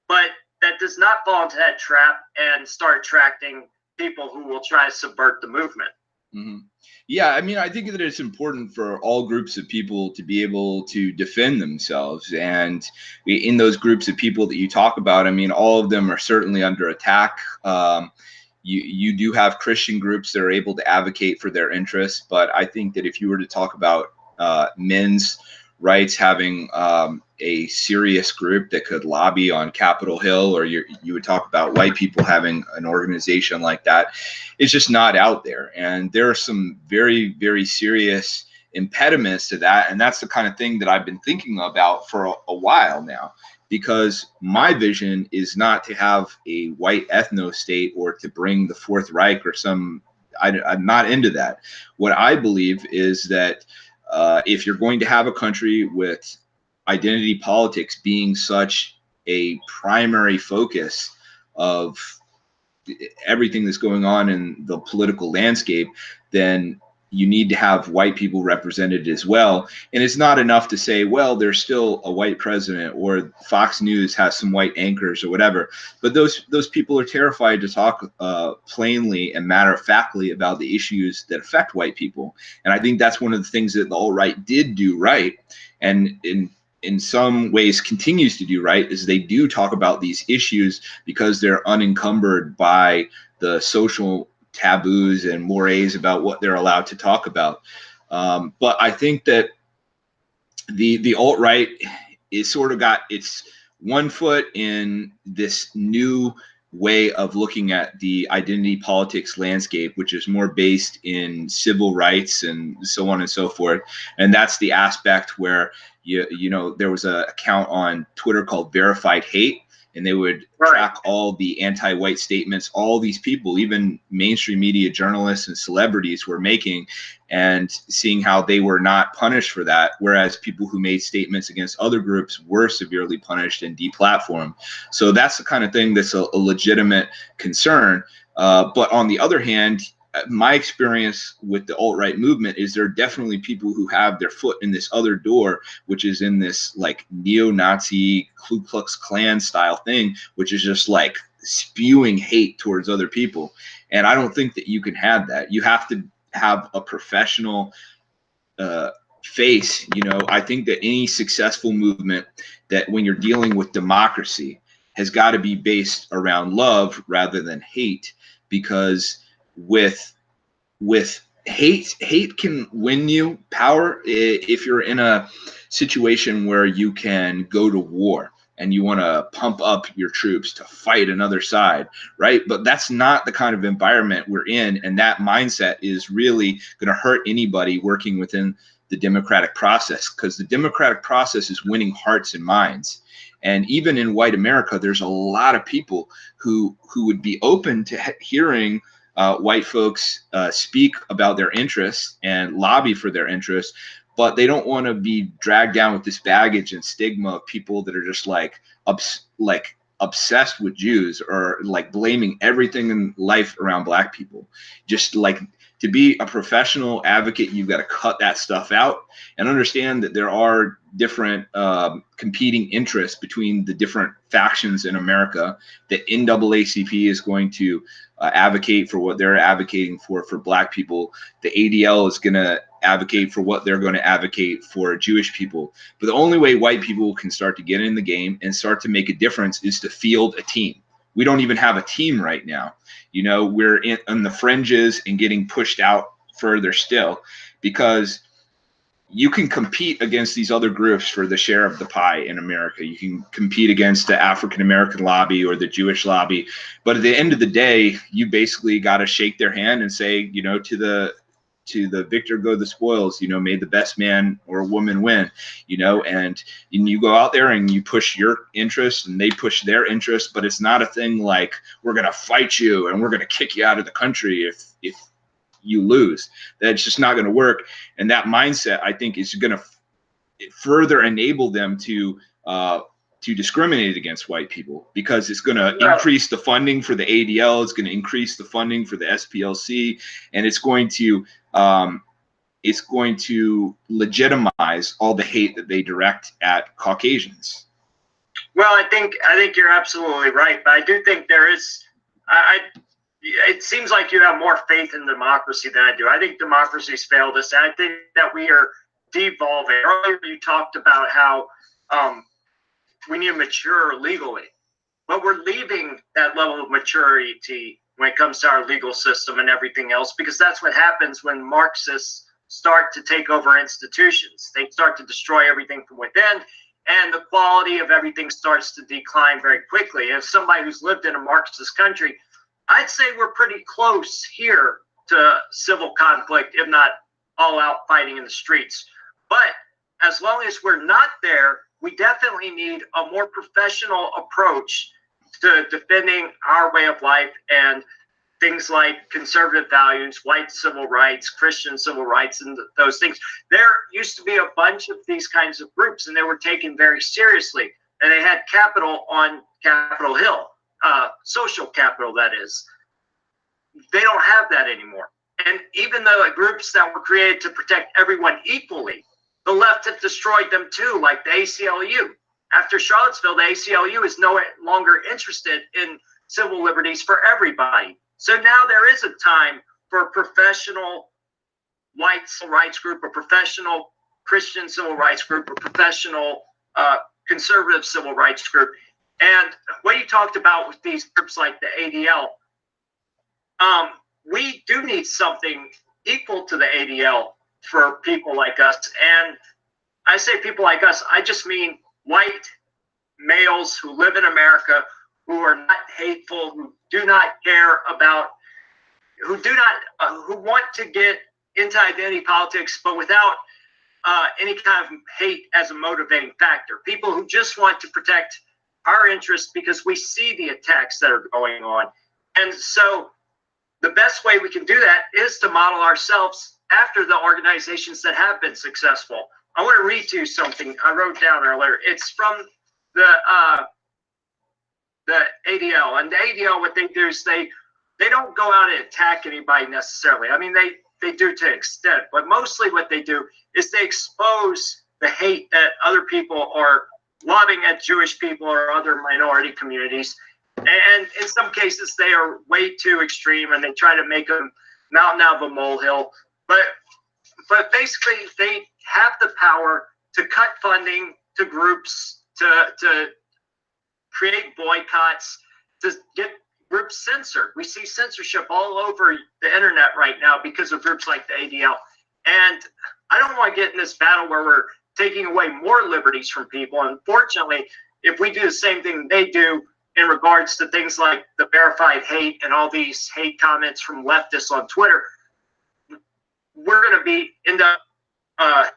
but that does not fall into that trap and start attracting people who will try to subvert the movement. Mm-hmm. Yeah, I mean, I think that it's important for all groups of people to be able to defend themselves. And in those groups of people that you talk about, I mean, all of them are certainly under attack. You do have Christian groups that are able to advocate for their interests. But I think that if you were to talk about men's rights having a serious group that could lobby on Capitol Hill, or you would talk about white people having an organization like that, it's just not out there. And there are some very, very serious impediments to that. And that's the kind of thing that I've been thinking about for a while now, because my vision is not to have a white ethno state or to bring the Fourth Reich or I'm not into that. What I believe is that if you're going to have a country with identity politics being such a primary focus of everything that's going on in the political landscape, then you need to have white people represented as well. And it's not enough to say, well, there's still a white president or Fox News has some white anchors or whatever. But those people are terrified to talk plainly and matter-of-factly about the issues that affect white people. And I think that's one of the things that the alt-right did do right, and in some ways continues to do right, is they do talk about these issues because they're unencumbered by the social taboos and mores about what they're allowed to talk about. But I think that the alt-right is sort of got its one foot in this new way of looking at the identity politics landscape, which is more based in civil rights and so on and so forth. And that's the aspect where you know, there was an account on Twitter called Verified Hate, and they would track all the anti-white statements all these people, even mainstream media journalists and celebrities, were making, and seeing how they were not punished for that, whereas people who made statements against other groups were severely punished and deplatformed. So that's the kind of thing that's a legitimate concern. But on the other hand, my experience with the alt-right movement is there are definitely people who have their foot in this other door, which is in this like neo-Nazi Ku Klux Klan style thing, which is just like spewing hate towards other people. And I don't think that you can have that. You have to have a professional face. You know, I think that any successful movement, that when you're dealing with democracy, has got to be based around love rather than hate, because with hate can win you power if you're in a situation where you can go to war and you want to pump up your troops to fight another side, right? But that's not the kind of environment we're in, and that mindset is really going to hurt anybody working within the democratic process, because the democratic process is winning hearts and minds. And even in white America, there's a lot of people who would be open to hearing white folks speak about their interests and lobby for their interests, but they don't want to be dragged down with this baggage and stigma of people that are just like obsessed with Jews, or like blaming everything in life around black people. Just like to be a professional advocate, you've got to cut that stuff out and understand that there are different competing interests between the different factions in America. The NAACP is going to advocate for what they're advocating for Black people. The ADL is going to advocate for what they're going to advocate for Jewish people. But the only way white people can start to get in the game and start to make a difference is to field a team. We don't even have a team right now. You know, we're on the fringes and getting pushed out further still, because you can compete against these other groups for the share of the pie in America. You can compete against the African American lobby or the Jewish lobby. But at the end of the day, you basically got to shake their hand and say, you know, to the victor go the spoils, you know, may the best man or woman win, you know, and you go out there and you push your interests and they push their interests. But it's not a thing like, we're going to fight you and we're going to kick you out of the country if you lose. That's just not going to work. And that mindset, I think, is going to further enable them to discriminate against white people, because it's going to increase the funding for the ADL, it's going to increase the funding for the SPLC, and it's going to legitimize all the hate that they direct at Caucasians. Well, I think you're absolutely right, but I do think there is. It seems like you have more faith in democracy than I do. I think democracy's failed us, and I think that we are devolving. Earlier, you talked about how we need to mature legally, but we're leaving that level of maturity when it comes to our legal system and everything else, because that's what happens when Marxists start to take over institutions. They start to destroy everything from within, and the quality of everything starts to decline very quickly. As somebody who's lived in a Marxist country, I'd say we're pretty close here to civil conflict, if not all out fighting in the streets. But as long as we're not there, we definitely need a more professional approach to defending our way of life and things like conservative values, white civil rights, Christian civil rights, and those things. There used to be a bunch of these kinds of groups, and they were taken very seriously. And they had capital on Capitol Hill, social capital, that is. They don't have that anymore. And even though groups that were created to protect everyone equally, the left have destroyed them too, like the ACLU. After Charlottesville, the ACLU is no longer interested in civil liberties for everybody. So now there is a time for a professional white civil rights group, a professional Christian civil rights group, a professional conservative civil rights group. And what you talked about with these groups like the ADL, we do need something equal to the ADL for people like us. And I say people like us, I just mean white males who live in America, who are not hateful, who do not care about, who want to get into identity politics, but without any kind of hate as a motivating factor. People who just want to protect our interests because we see the attacks that are going on. And so the best way we can do that is to model ourselves after the organizations that have been successful. I want to read to you something I wrote down earlier. It's from the ADL. And the ADL, what they do is they don't go out and attack anybody necessarily. I mean, they do to an extent, but mostly what they do is they expose the hate that other people are lobbing at Jewish people or other minority communities. And in some cases, they are way too extreme, and they try to make a mountain out of a molehill. But basically, they have the power to cut funding to groups, to create boycotts, to get groups censored. We see censorship all over the internet right now because of groups like the ADL. And I don't want to get in this battle where we're taking away more liberties from people. Unfortunately, if we do the same thing they do in regards to things like the verified hate and all these hate comments from leftists on Twitter, we're going to end up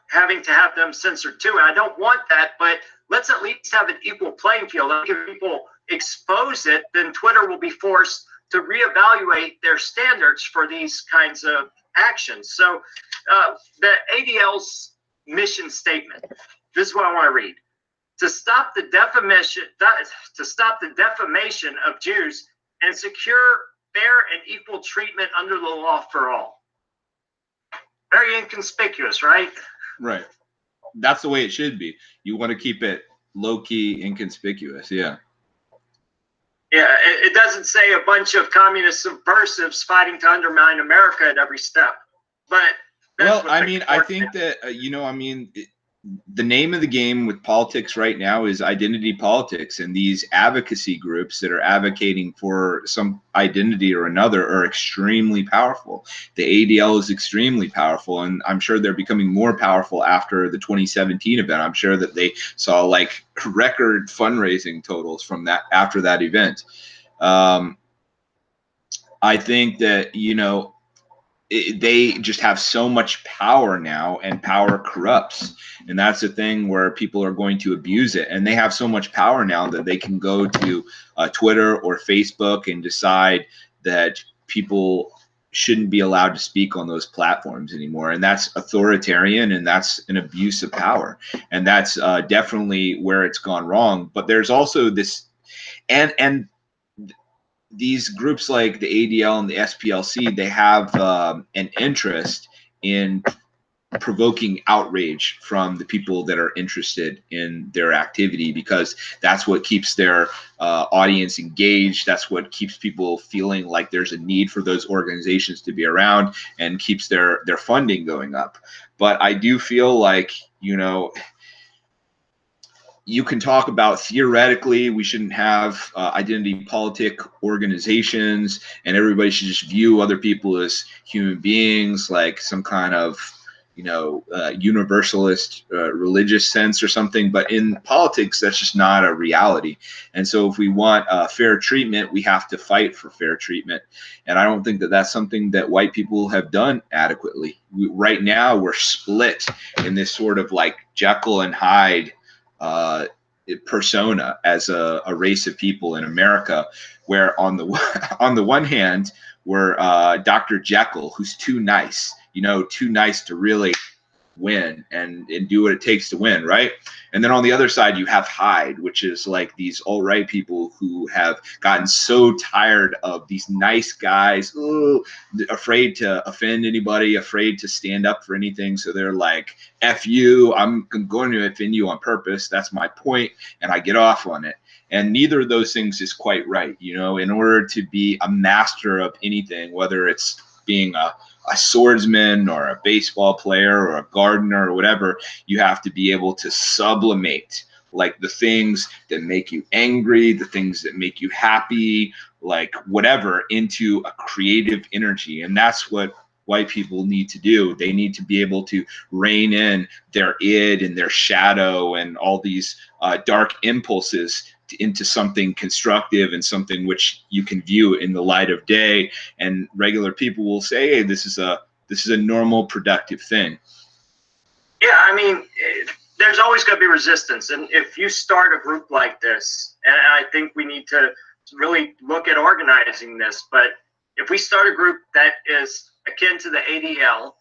having to have them censored too. And I don't want that, but let's at least have an equal playing field. If people expose it, then Twitter will be forced to reevaluate their standards for these kinds of actions. So the ADL's mission statement, this is what I want to read. To stop the defamation of Jews and secure fair and equal treatment under the law for all. very inconspicuous, right? Right. That's the way it should be. You want to keep it low-key, inconspicuous. Yeah. Yeah, it doesn't say a bunch of communist subversives fighting to undermine America at every step. But well, I mean, I think that, the name of the game with politics right now is identity politics, and these advocacy groups that are advocating for some identity or another are extremely powerful. The ADL is extremely powerful, and I'm sure they're becoming more powerful after the 2017 event. I'm sure that they saw like record fundraising totals from that after that event. I think that, they just have so much power now, and power corrupts, and that's the thing where people are going to abuse it. And they have so much power now that they can go to Twitter or Facebook and decide that people shouldn't be allowed to speak on those platforms anymore, and that's authoritarian, and that's an abuse of power, and that's definitely where it's gone wrong. But there's also this, and these groups like the ADL and the SPLC, they have an interest in provoking outrage from the people that are interested in their activity, because that's what keeps their audience engaged. That's what keeps people feeling like there's a need for those organizations to be around, and keeps their funding going up. But I do feel like, you can talk about theoretically we shouldn't have identity politic organizations, and everybody should just view other people as human beings, like some kind of universalist religious sense or something. But in politics, that's just not a reality. And so if we want fair treatment, we have to fight for fair treatment. And I don't think that that's something that white people have done adequately. Right now, we're split in this sort of like Jekyll and Hyde persona as a race of people in America, where on the one hand, we're Dr. Jekyll, who's too nice, too nice to really win and do what it takes to win, right? And then on the other side, you have Hyde, which is like these alt-right people who have gotten so tired of these nice guys, afraid to offend anybody, afraid to stand up for anything. So they're like, F you, I'm going to offend you on purpose. That's my point, and I get off on it. And neither of those things is quite right. In order to be a master of anything, whether it's being a swordsman or a baseball player or a gardener or whatever, you have to be able to sublimate like the things that make you angry, the things that make you happy, like whatever, into a creative energy. And that's what white people need to do. They need to be able to rein in their id and their shadow and all these dark impulses into something constructive and something which you can view in the light of day. And regular people will say, hey, this is a normal, productive thing. Yeah, I mean, there's always going to be resistance. And if you start a group like this, and I think we need to really look at organizing this, but if we start a group that is akin to the ADL,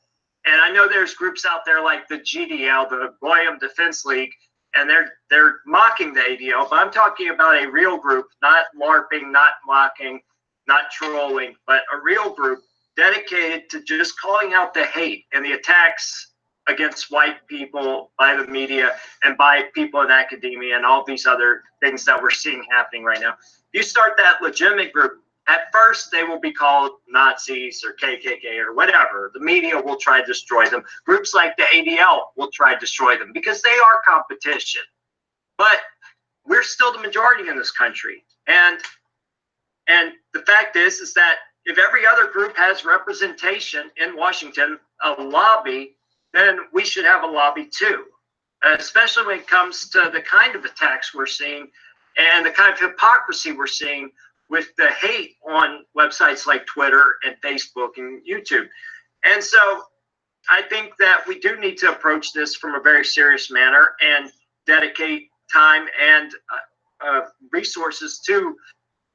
and I know there's groups out there like the GDL, the Goyim Defense League, and they're mocking the ADL, but I'm talking about a real group, not LARPing, not mocking, not trolling, but a real group dedicated to just calling out the hate and the attacks against white people by the media and by people in academia and all these other things that we're seeing happening right now. If you start that legitimate group, at first they will be called Nazis or KKK or whatever. The media will try to destroy them. Groups like the ADL will try to destroy them because they are competition. But we're still the majority in this country. And the fact is that if every other group has representation in Washington, a lobby, then we should have a lobby too, especially when it comes to the kind of attacks we're seeing and the kind of hypocrisy we're seeing with the hate on websites like Twitter and Facebook and YouTube. And so I think that we do need to approach this from a very serious manner and dedicate time and resources to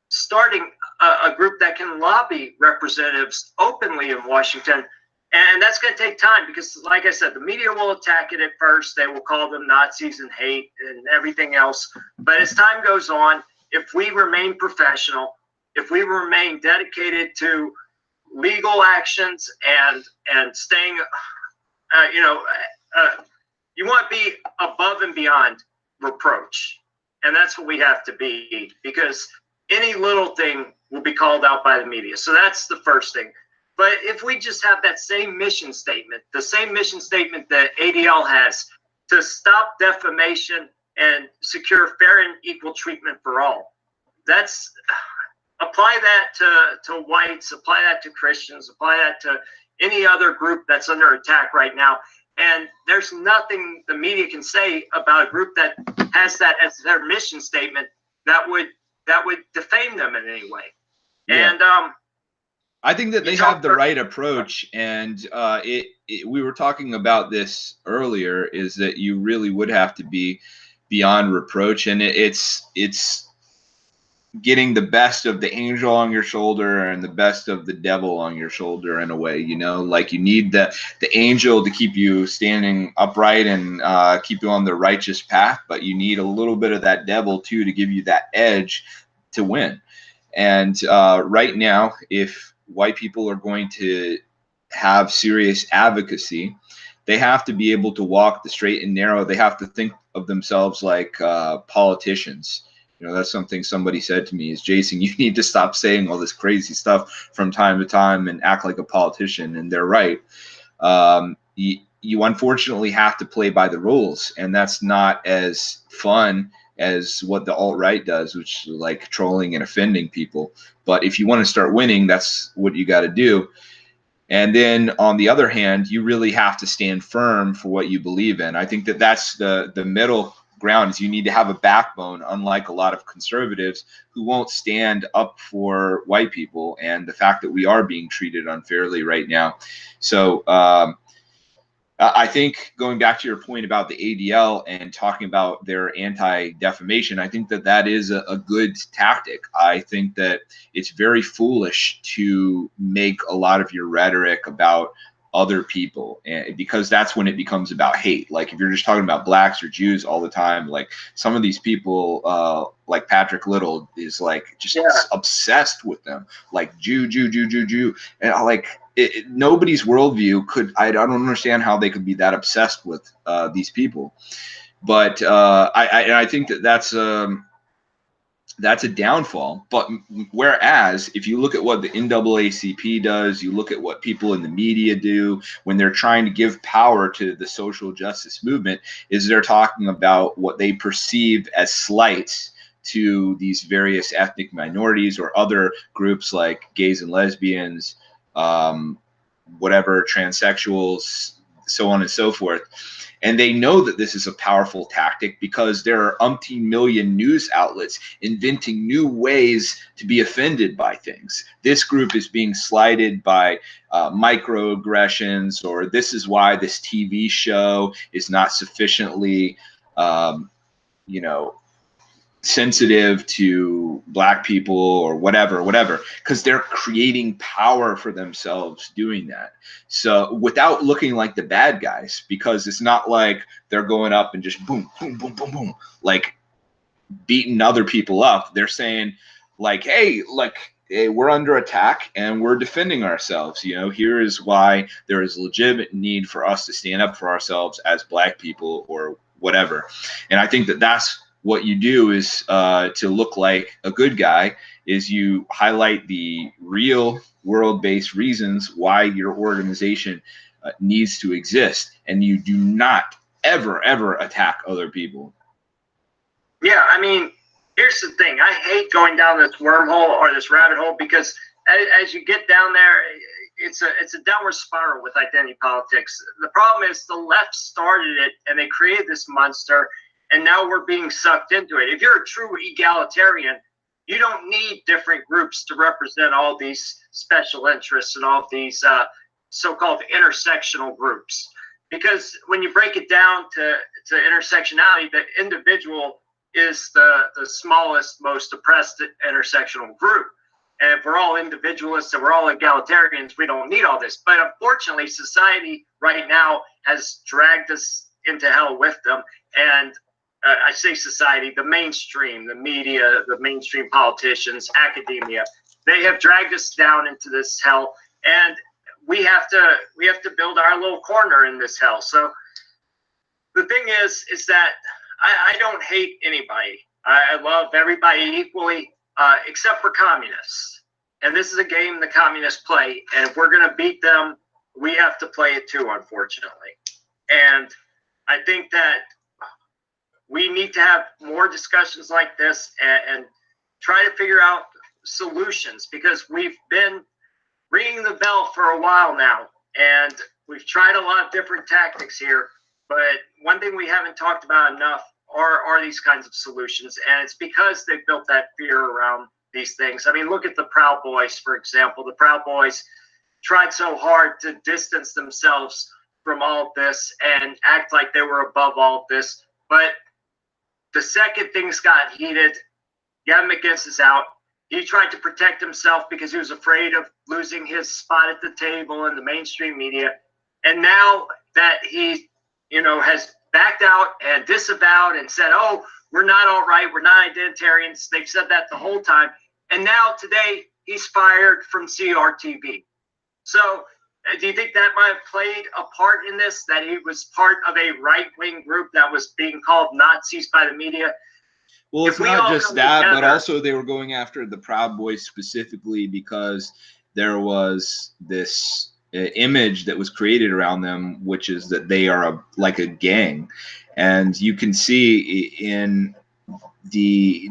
starting a group that can lobby representatives openly in Washington. And that's going to take time because, like I said, the media will attack it at first. They will call them Nazis and hate and everything else. But as time goes on, if we remain professional, if we remain dedicated to legal actions and staying you want to be above and beyond reproach. And that's what we have to be, because any little thing will be called out by the media. So that's the first thing. But if we just have that same mission statement, the same mission statement that ADL has, to stop defamation and secure fair and equal treatment for all, that's apply that to whites, apply that to Christians, apply that to any other group that's under attack right now. And there's nothing the media can say about a group that has that as their mission statement that would defame them in any way. Yeah. And I think that they have the right approach, and we were talking about this earlier, is that you really would have to be beyond reproach, and it's getting the best of the angel on your shoulder and the best of the devil on your shoulder in a way, like you need the angel to keep you standing upright and keep you on the righteous path, but you need a little bit of that devil too to give you that edge to win. And right now, if white people are going to have serious advocacy, they have to be able to walk the straight and narrow. They have to think of themselves like politicians. That's something somebody said to me is, Jason, you need to stop saying all this crazy stuff from time to time and act like a politician. And they're right. You unfortunately have to play by the rules, and that's not as fun as what the alt-right does, which is like trolling and offending people. But if you want to start winning, that's what you got to do. And then on the other hand, you really have to stand firm for what you believe in. I think that that's the middle ground, is you need to have a backbone, unlike a lot of conservatives who won't stand up for white people and the fact that we are being treated unfairly right now. So I think, going back to your point about the ADL and talking about their anti-defamation, I think that that is a good tactic. I think that it's very foolish to make a lot of your rhetoric about other people, and because that's when it becomes about hate. Like if you're just talking about blacks or Jews all the time, like some of these people, like Patrick Little is like just obsessed with them, like Jew, and like nobody's worldview could. I don't understand how they could be that obsessed with these people. But I think that that's a downfall. But whereas if you look at what the NAACP does, you look at what people in the media do when they're trying to give power to the social justice movement, is they're talking about what they perceive as slights to these various ethnic minorities or other groups like gays and lesbians, whatever, transsexuals, so on and so forth. And they know that this is a powerful tactic because there are umpteen million news outlets inventing new ways to be offended by things. This group is being slighted by microaggressions, or this is why this TV show is not sufficiently, sensitive to black people, or whatever, because they're creating power for themselves doing that. So without looking like the bad guys, because it's not like they're going up and just boom, boom, boom, boom, boom, like beating other people up. They're saying like, hey, we're under attack and we're defending ourselves. Here is why there is legitimate need for us to stand up for ourselves as black people or whatever. And I think that that's what you do, is to look like a good guy, is you highlight the real world-based reasons why your organization needs to exist, and you do not ever attack other people. Yeah, I mean, here's the thing. I hate going down this wormhole or this rabbit hole, because as you get down there, it's a downward spiral with identity politics. The problem is the left started it and they created this monster, and now we're being sucked into it. If you're a true egalitarian, you don't need different groups to represent all these special interests and all these so-called intersectional groups. Because when you break it down to intersectionality, the individual is the smallest, most oppressed intersectional group. And if we're all individualists and we're all egalitarians, we don't need all this. But unfortunately, society right now has dragged us into hell with them. And I say society, the mainstream, the media, the mainstream politicians, academia, they have dragged us down into this hell. And we have to build our little corner in this hell. So the thing is that I don't hate anybody. I love everybody equally, except for communists. And this is a game the communists play, and if we're going to beat them, we have to play it too, unfortunately. And I think that we need to have more discussions like this and try to figure out solutions, because we've been ringing the bell for a while now, and we've tried a lot of different tactics here. But one thing we haven't talked about enough are these kinds of solutions, and it's because they've built that fear around these things. I mean, look at the Proud Boys, for example. The Proud Boys tried so hard to distance themselves from all of this and act like they were above all of this. But the second things got heated, Gavin McInnes is out. He tried to protect himself because he was afraid of losing his spot at the table in the mainstream media. And now that he, has backed out and disavowed and said, oh, we're not all right, we're not identitarians. They've said that the whole time. And now today he's fired from CRTV. So do you think that might have played a part in this, that he was part of a right-wing group that was being called Nazis by the media? Well, it's not just that, but also they were going after the Proud Boys specifically because there was this image that was created around them, which is that they are like a gang. And you can see in the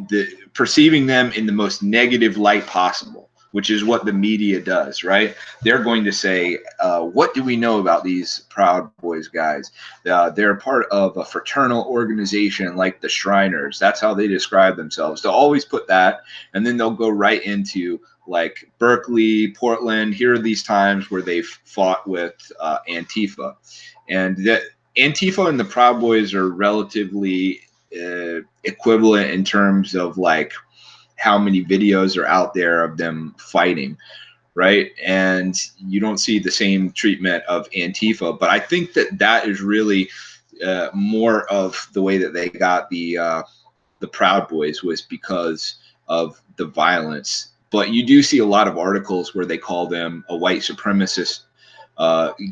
perceiving them in the most negative light possible, which is what the media does, right? They're going to say, what do we know about these Proud Boys guys? They're part of a fraternal organization like the Shriners. That's how they describe themselves. They'll always put that, and then they'll go right into like Berkeley, Portland. Here are these times where they've fought with Antifa. And that Antifa and the Proud Boys are relatively equivalent in terms of like how many videos are out there of them fighting, right? And you don't see the same treatment of Antifa, but I think that is really more of the way that they got the Proud Boys was because of the violence. But you do see a lot of articles where they call them a white supremacist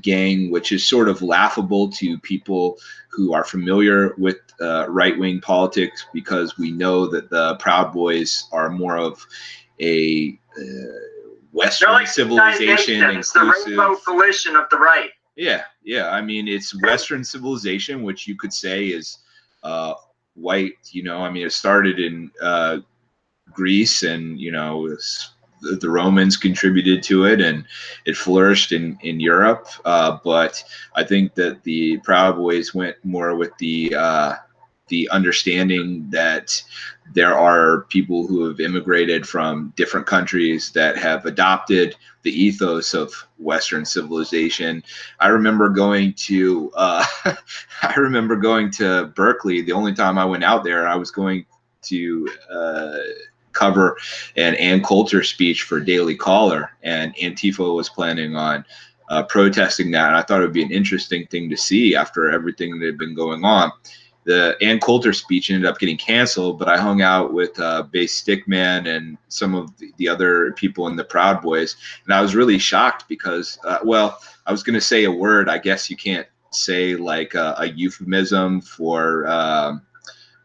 gang, which is sort of laughable to people who are familiar with right-wing politics, because we know that the Proud Boys are more of a Western like civilization, it's the rainbow coalition of the right. Yeah. I mean, it's Western civilization, which you could say is white. I mean, it started in Greece, and the Romans contributed to it, and it flourished in Europe. But I think that the Proud Boys went more with the understanding that there are people who have immigrated from different countries that have adopted the ethos of Western civilization. I remember going to Berkeley. The only time I went out there, I was going to cover an Ann Coulter speech for Daily Caller, and Antifa was planning on protesting that. And I thought it would be an interesting thing to see after everything that had been going on. The Ann Coulter speech ended up getting canceled, but I hung out with Base Stickman and some of the other people in the Proud Boys, and I was really shocked because, I was going to say a word. I guess you can't say like a euphemism for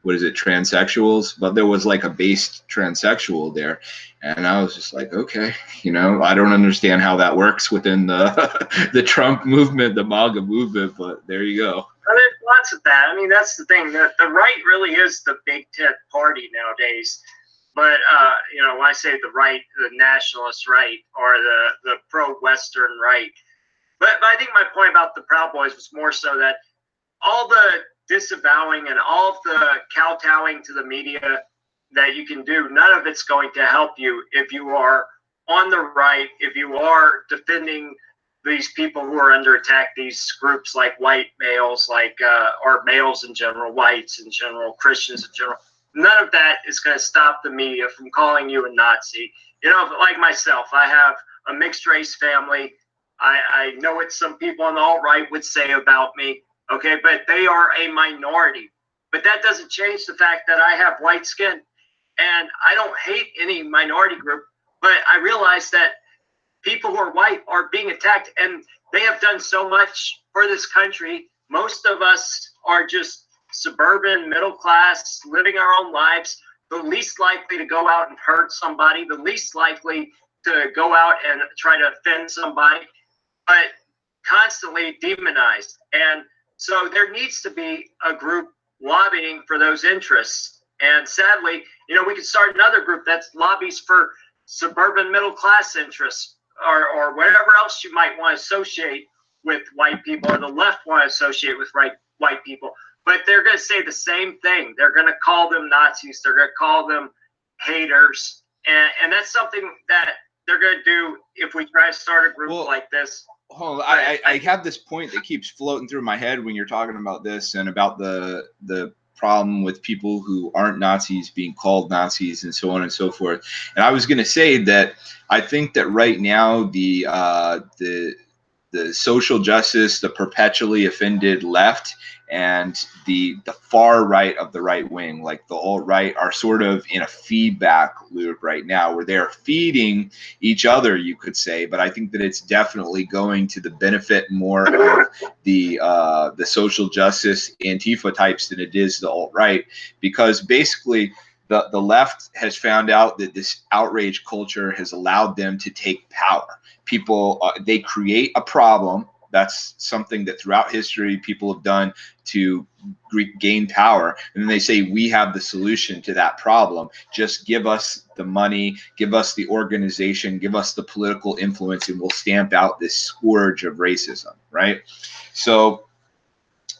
transsexuals, but there was like a based transsexual there, and I was just like, okay, I don't understand how that works within the Trump movement, the MAGA movement, but there you go. Well, there's lots of that. I mean, that's the thing. The right really is the big tent party nowadays. But when I say the right, the nationalist right, or the pro-Western right. But I think my point about the Proud Boys was more so that all the disavowing and all of the kowtowing to the media that you can do, none of it's going to help you if you are on the right, if you are defending these people who are under attack, these groups like white males, or males in general, whites in general, Christians in general. None of that is going to stop the media from calling you a Nazi. Like myself, I have a mixed race family. I know what some people on the alt-right would say about me. Okay, but they are a minority. But that doesn't change the fact that I have white skin. And I don't hate any minority group, but I realize that people who are white are being attacked, and they have done so much for this country. Most of us are just suburban, middle class, living our own lives, the least likely to go out and hurt somebody, the least likely to go out and try to offend somebody, but constantly demonized. And so there needs to be a group lobbying for those interests. And sadly, we could start another group that lobbies for suburban middle class interests, or whatever else you might want to associate with white people, or the left want to associate with white people. But they're going to say the same thing. They're going to call them Nazis. They're going to call them haters. And that's something that they're going to do if we try to start a group like this. Hold on, I have this point that keeps floating through my head when you're talking about this and about the problem with people who aren't Nazis being called Nazis and so on and so forth. And I was going to say that I think that right now the social justice, the perpetually offended left, and the far right of the right wing, like the alt-right, are sort of in a feedback loop right now where they're feeding each other, you could say. But I think that it's definitely going to the benefit more of the social justice Antifa types than it is the alt-right, because basically the left has found out that this outrage culture has allowed them to take power. People, they create a problem. That's something that throughout history people have done to gain power. And then they say, we have the solution to that problem. Just give us the money, give us the organization, give us the political influence, and we'll stamp out this scourge of racism, right? So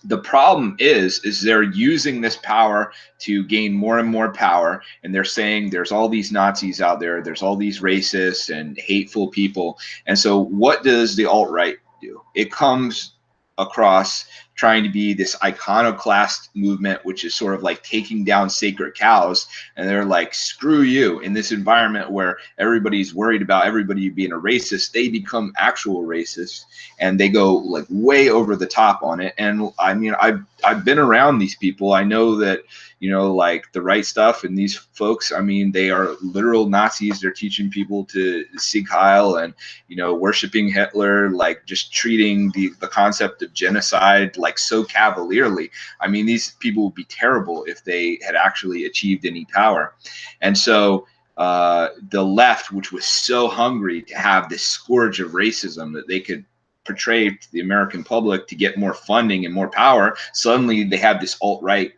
the problem is they're using this power to gain more and more power, and they're saying there's all these Nazis out there, there's all these racists and hateful people. And so what does the alt-right do? It comes across trying to be this iconoclast movement, which is sort of like taking down sacred cows. And they're like, screw you. In this environment where everybody's worried about everybody being a racist, they become actual racists, and they go like way over the top on it. And I mean, I've been around these people. I know that, like the right stuff and these folks, I mean, they are literal Nazis. They're teaching people to Sieg Heil and, worshiping Hitler, like just treating the concept of genocide like so cavalierly. I mean, these people would be terrible if they had actually achieved any power. And so the left, which was so hungry to have this scourge of racism that they could portray to the American public to get more funding and more power, suddenly they have this alt-right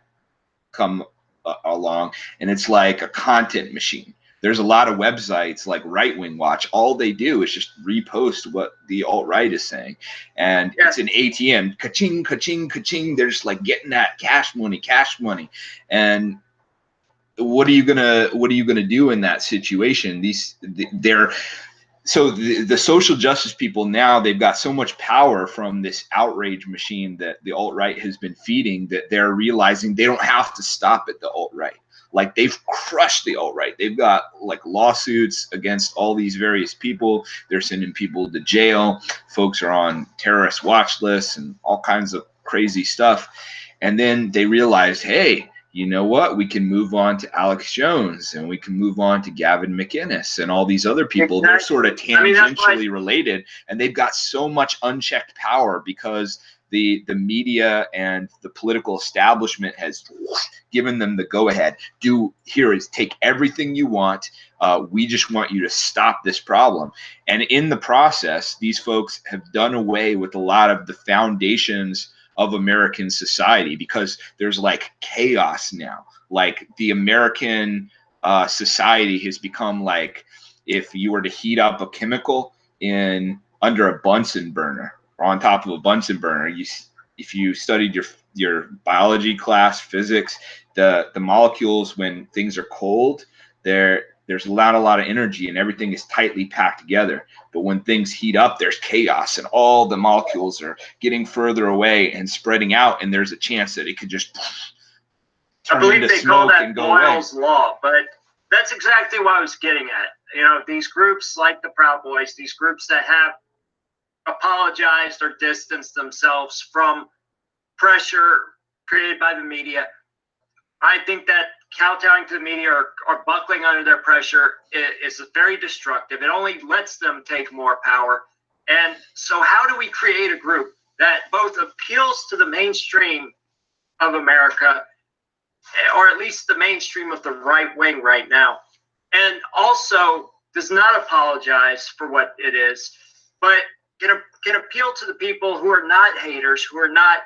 come along, and it's like a content machine. There's a lot of websites like Right Wing Watch. All they do is just repost what the alt-right is saying. And it's an ATM, ka-ching, ka-ching, ka-ching. They're just like getting that cash money. And what are you gonna do in that situation? So the social justice people now, they've got so much power from this outrage machine that the alt-right has been feeding, that they're realizing they don't have to stop at the alt-right. Like, they've crushed the alt-right. They've got like lawsuits against all these various people. They're sending people to jail. Folks are on terrorist watch lists and all kinds of crazy stuff. And then they realized, hey, you know what? We can move on to Alex Jones, and we can move on to Gavin McInnes and all these other people. Exactly. They're sort of tangentially related, and they've got so much unchecked power because the media and the political establishment has given them the go-ahead. Take everything you want. We just want you to stop this problem. And in the process, these folks have done away with a lot of the foundations of American society, because there's like chaos now. Like, the American society has become like, if you were to heat up a chemical under a Bunsen burner, or on top of a Bunsen burner, if you studied your biology class, physics, the molecules, when things are cold, there's not a lot of energy and everything is tightly packed together. But when things heat up, there's chaos and all the molecules are getting further away and spreading out, and there's a chance that it could just turn into smoke and go away. I believe they call that Boyle's Law, but that's exactly what I was getting at. These groups like the Proud Boys, these groups that have apologized or distanced themselves from pressure created by the media, I think that kowtowing to the media or buckling under their pressure is very destructive. It only lets them take more power. And so how do we create a group that both appeals to the mainstream of America, or at least the mainstream of the right wing right now, and also does not apologize for what it is, but can appeal to the people who are not haters, who are not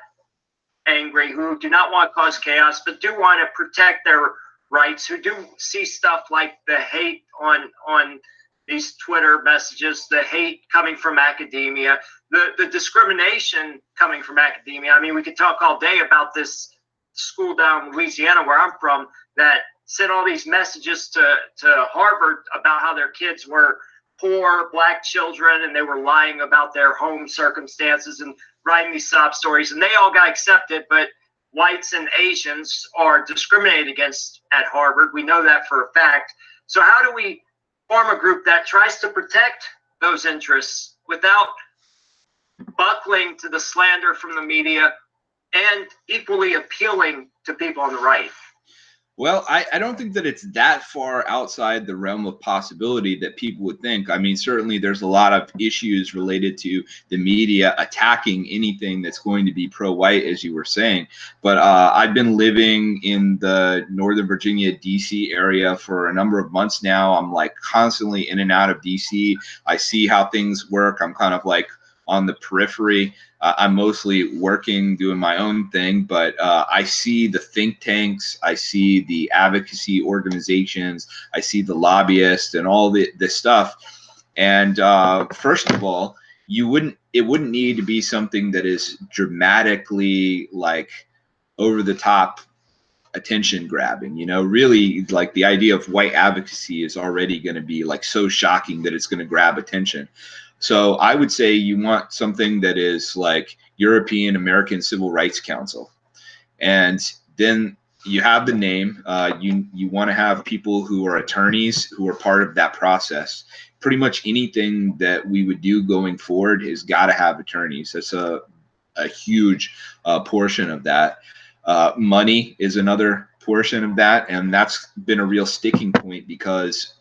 angry, who do not want to cause chaos, but do want to protect their rights, who do see stuff like the hate on these Twitter messages, the hate coming from academia, the discrimination coming from academia. I mean, we could talk all day about this school down in Louisiana where I'm from that sent all these messages to Harvard about how their kids were poor black children and they were lying about their home circumstances and writing these sob stories, and they all got accepted, but whites and Asians are discriminated against at Harvard. We know that for a fact. So how do we form a group that tries to protect those interests without buckling to the slander from the media and equally appealing to people on the right? Well, I don't think that it's that far outside the realm of possibility that people would think. I mean, certainly there's a lot of issues related to the media attacking anything that's going to be pro-white, as you were saying. But I've been living in the Northern Virginia, D.C. area for a number of months now. I'm like constantly in and out of D.C. I see how things work. I'm kind of like on the periphery. I'm mostly working, doing my own thing, but I see the think tanks, I see the advocacy organizations, I see the lobbyists and all this stuff. And first of all, it wouldn't need to be something that is dramatically like over the top attention grabbing, you know. Really, like the idea of white advocacy is already going to be like so shocking that it's going to grab attention. So I would say you want something that is like European American Civil Rights Council. And then you have the name. You want to have people who are attorneys who are part of that process. Pretty much anything that we would do going forward has got to have attorneys. That's a huge portion of that. Money is another portion of that. And that's been a real sticking point because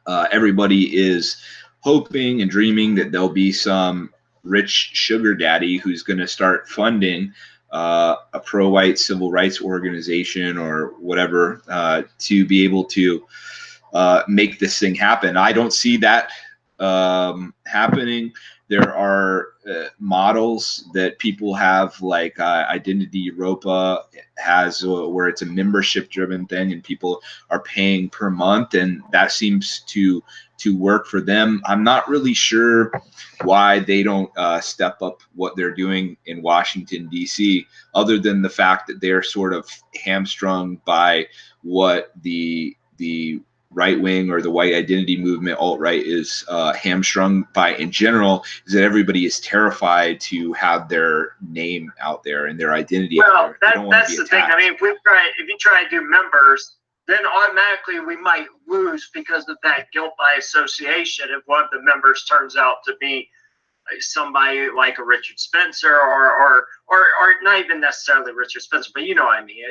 everybody is hoping and dreaming that there'll be some rich sugar daddy who's going to start funding a pro-white civil rights organization or whatever to be able to make this thing happen. I don't see that happening. There are models that people have, like Identity Europa has, where it's a membership-driven thing, and people are paying per month, and that seems to work for them. I'm not really sure why they don't step up what they're doing in Washington, D.C., other than the fact that they're sort of hamstrung by what the right wing or the white identity movement, alt-right, is hamstrung by in general, is that everybody is terrified to have their name out there and their identity out there. That's the thing. I mean, if you try to do members, then automatically we might lose because of that guilt by association if one of the members turns out to be somebody like a Richard Spencer or not even necessarily Richard Spencer, but you know what I mean.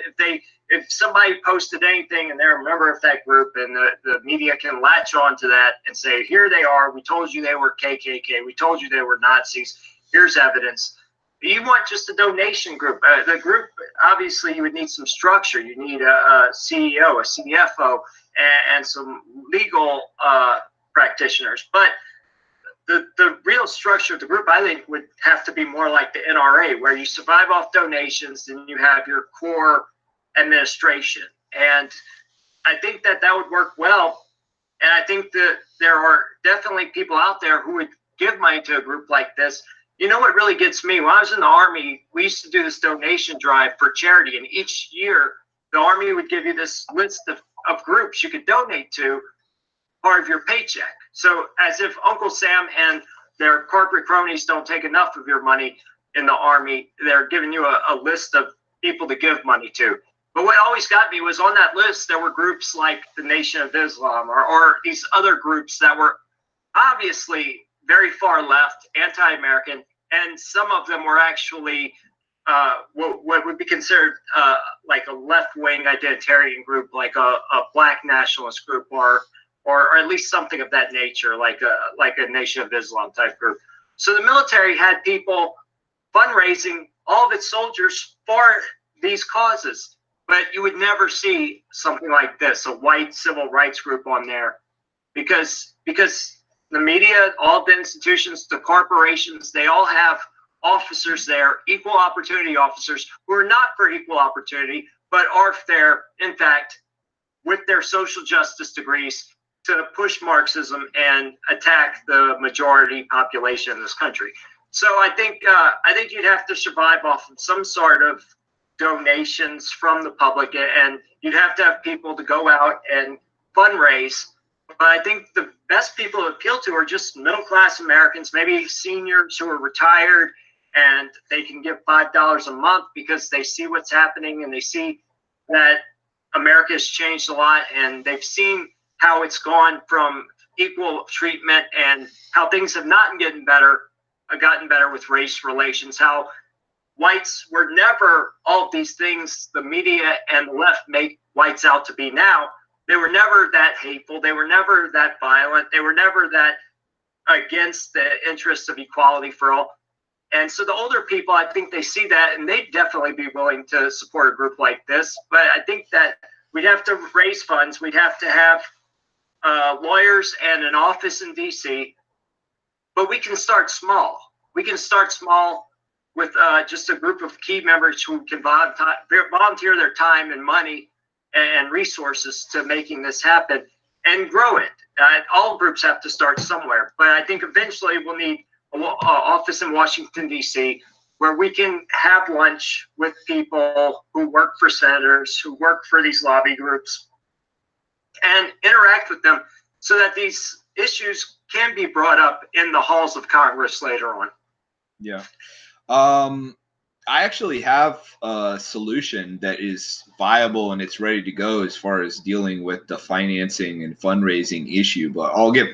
If somebody posted anything and they're a member of that group, and the media can latch on to that and say, here they are, we told you they were KKK, we told you they were Nazis, here's evidence. You want just a donation group. The group, obviously, you would need some structure. You need a CEO, a CFO, and some legal practitioners. But the real structure of the group, I think, would have to be more like the NRA, where you survive off donations and you have your core administration. And I think that would work well. And I think that there are definitely people out there who would give money to a group like this. You know what really gets me? When I was in the Army, we used to do this donation drive for charity. And each year, the Army would give you this list of groups you could donate to, part of your paycheck. So as if Uncle Sam and their corporate cronies don't take enough of your money in the Army, they're giving you a list of people to give money to. But what always got me was on that list, there were groups like the Nation of Islam or these other groups that were obviously very far left, anti-American, and some of them were actually what would be considered like a left-wing identitarian group, like a black nationalist group, or at least something of that nature, like a Nation of Islam type group. So the military had people fundraising all of its soldiers for these causes, but you would never see something like this, a white civil rights group on there, because the media, all the institutions, the corporations, they all have officers there, equal opportunity officers, who are not for equal opportunity, but are there, in fact, with their social justice degrees to push Marxism and attack the majority population in this country. So I think you'd have to survive off of some sort of donations from the public, and you'd have to have people to go out and fundraise. But I think the best people to appeal to are just middle-class Americans, maybe seniors who are retired, and they can give $5 a month because they see what's happening and they see that America has changed a lot, and they've seen how it's gone from equal treatment and how things have not gotten better with race relations, how whites were never all of these things the media and the left make whites out to be now. They were never that hateful. They were never that violent. They were never that against the interests of equality for all. And so the older people, I think they see that, and they'd definitely be willing to support a group like this. But I think that we'd have to raise funds. We'd have to have lawyers and an office in D.C. But we can start small. We can start small with just a group of key members who can volunteer their time and money and resources to making this happen and grow it. All groups have to start somewhere. But I think eventually we'll need an office in Washington, D.C., where we can have lunch with people who work for senators, who work for these lobby groups, and interact with them so that these issues can be brought up in the halls of Congress later on. Yeah. I actually have a solution that is viable and it's ready to go as far as dealing with the financing and fundraising issue, but I'll get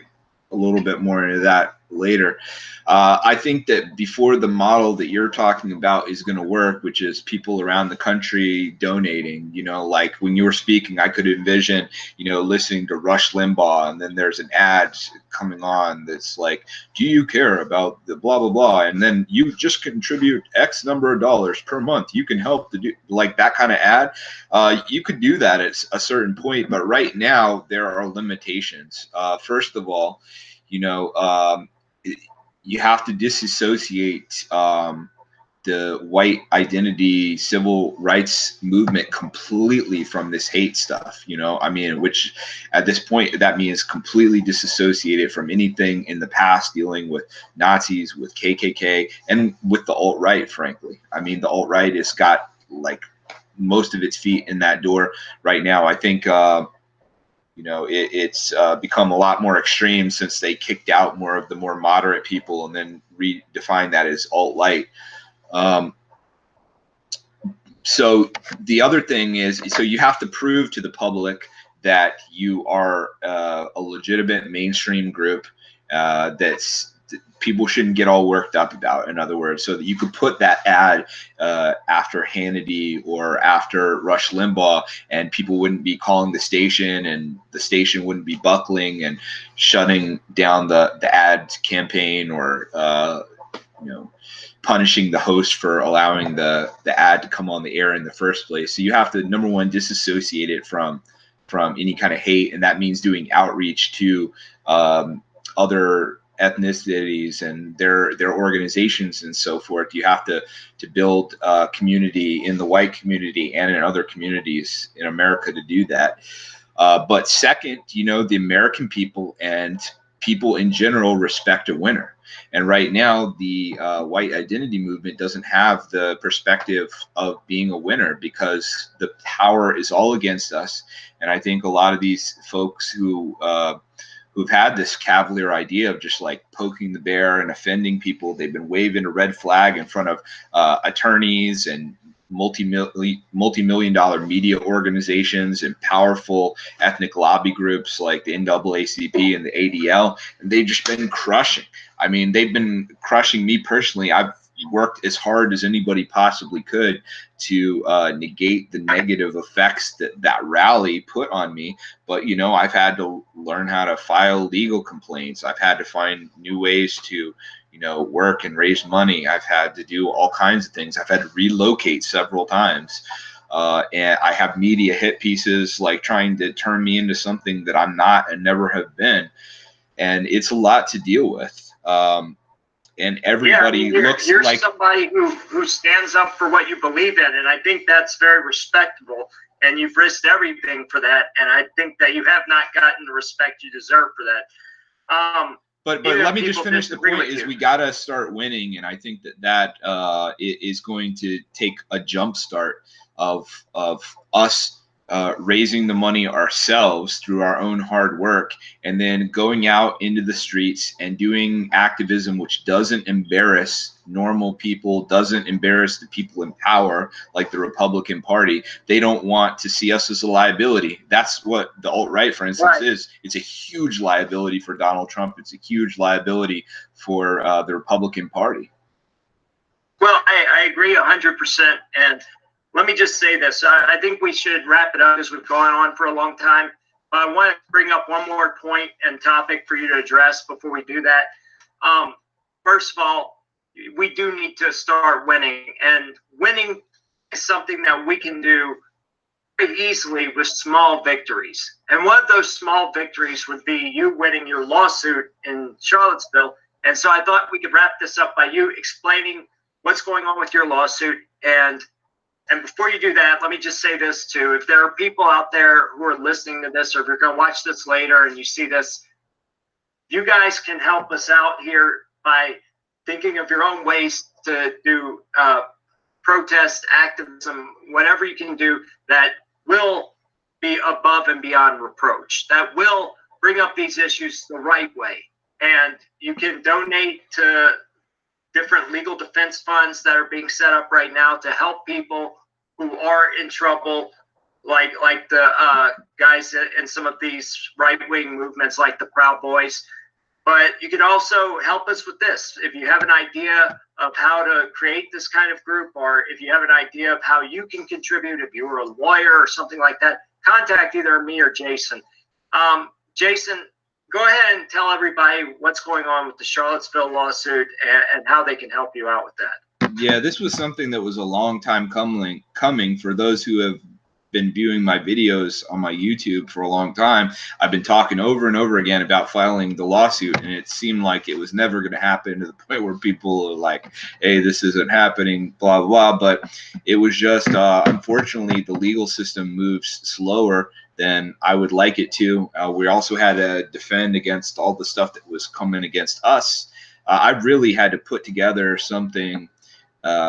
a little bit more into that later. I think that before the model that you're talking about is going to work, which is people around the country donating, you know, like when you were speaking, I could envision, you know, listening to Rush Limbaugh, and then there's an ad coming on that's like, do you care about the blah, blah, blah? And then you just contribute X number of dollars per month. You can help to do like that kind of ad. You could do that at a certain point, but right now there are limitations. First of all, you know, you have to disassociate the white identity civil rights movement completely from this hate stuff, you know, I mean, which at this point that means completely disassociated from anything in the past dealing with Nazis, with KKK, and with the alt-right, frankly. I mean, the alt-right has got like most of its feet in that door right now. I think you know, it's become a lot more extreme since they kicked out more of the more moderate people and then redefined that as alt-right. So the other thing is, so you have to prove to the public that you are a legitimate mainstream group that's people shouldn't get all worked up about, in other words, so that you could put that ad after Hannity or after Rush Limbaugh, and people wouldn't be calling the station, and the station wouldn't be buckling and shutting down the ad campaign, or you know, punishing the host for allowing the ad to come on the air in the first place. So you have to, number one, disassociate it from any kind of hate, and that means doing outreach to other ethnicities and their organizations and so forth. You have to build community in the white community and in other communities in America to do that. But second, you know, the American people and people in general respect a winner. And right now, the white identity movement doesn't have the perspective of being a winner because the power is all against us. And I think a lot of these folks who've had this cavalier idea of just like poking the bear and offending people, they've been waving a red flag in front of attorneys and multi-million-dollar media organizations and powerful ethnic lobby groups like the NAACP and the ADL, and they've just been crushing. I mean, they've been crushing me personally. I've worked as hard as anybody possibly could to negate the negative effects that that rally put on me. But, you know, I've had to learn how to file legal complaints. I've had to find new ways to, you know, work and raise money. I've had to do all kinds of things. I've had to relocate several times. And I have media hit pieces like trying to turn me into something that I'm not and never have been. And it's a lot to deal with. And everybody you're like somebody who stands up for what you believe in. And I think that's very respectable. And you've risked everything for that. And I think that you have not gotten the respect you deserve for that. But let me just finish the point is we got to start winning. And I think that is going to take a jump start of us raising the money ourselves through our own hard work, and then going out into the streets and doing activism which doesn't embarrass normal people, doesn't embarrass the people in power like the Republican Party. They don't want to see us as a liability. That's what the alt-right, for instance, is. It's a huge liability for Donald Trump. It's a huge liability for the Republican Party. Well, I agree 100%. And let me just say this. I think we should wrap it up as we've gone on for a long time. I want to bring up one more point and topic for you to address before we do that. First of all, we do need to start winning. And winning is something that we can do very easily with small victories. And one of those small victories would be you winning your lawsuit in Charlottesville. And so I thought we could wrap this up by you explaining what's going on with your lawsuit. And before you do that, let me just say this too. If there are people out there who are listening to this, or if you're going to watch this later and you see this, you guys can help us out here by thinking of your own ways to do protest, activism, whatever you can do that will be above and beyond reproach, that will bring up these issues the right way. And you can donate to different legal defense funds that are being set up right now to help people who are in trouble, like the guys in some of these right-wing movements like the Proud Boys. But you can also help us with this. If you have an idea of how to create this kind of group, or if you have an idea of how you can contribute, if you were a lawyer or something like that, contact either me or Jason. Jason, go ahead and tell everybody what's going on with the Charlottesville lawsuit and how they can help you out with that. Yeah, this was something that was a long time coming for those who have been viewing my videos on my YouTube for a long time. I've been talking over and over again about filing the lawsuit, and it seemed like it was never going to happen, to the point where people are like, hey, this isn't happening, blah, blah, blah. But it was just, unfortunately, the legal system moves slower than I would like it to. We also had to defend against all the stuff that was coming against us. I really had to put together something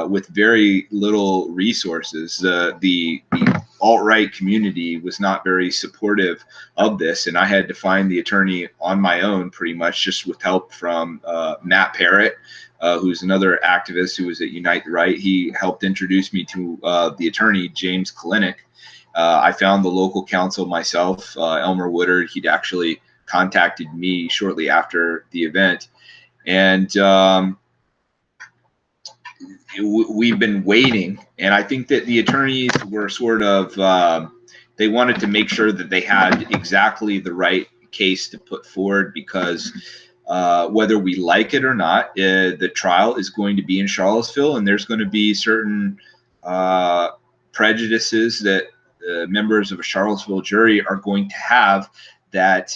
with very little resources. The alt-right community was not very supportive of this, and I had to find the attorney on my own, pretty much just with help from Matt Parrott, who's another activist who was at Unite the Right. He helped introduce me to the attorney, James Kalinick. I found the local counsel myself, Elmer Woodard. He'd actually contacted me shortly after the event. And we've been waiting. And I think that the attorneys were sort of, they wanted to make sure that they had exactly the right case to put forward, because whether we like it or not, the trial is going to be in Charlottesville, and there's going to be certain prejudices that members of a Charlottesville jury are going to have that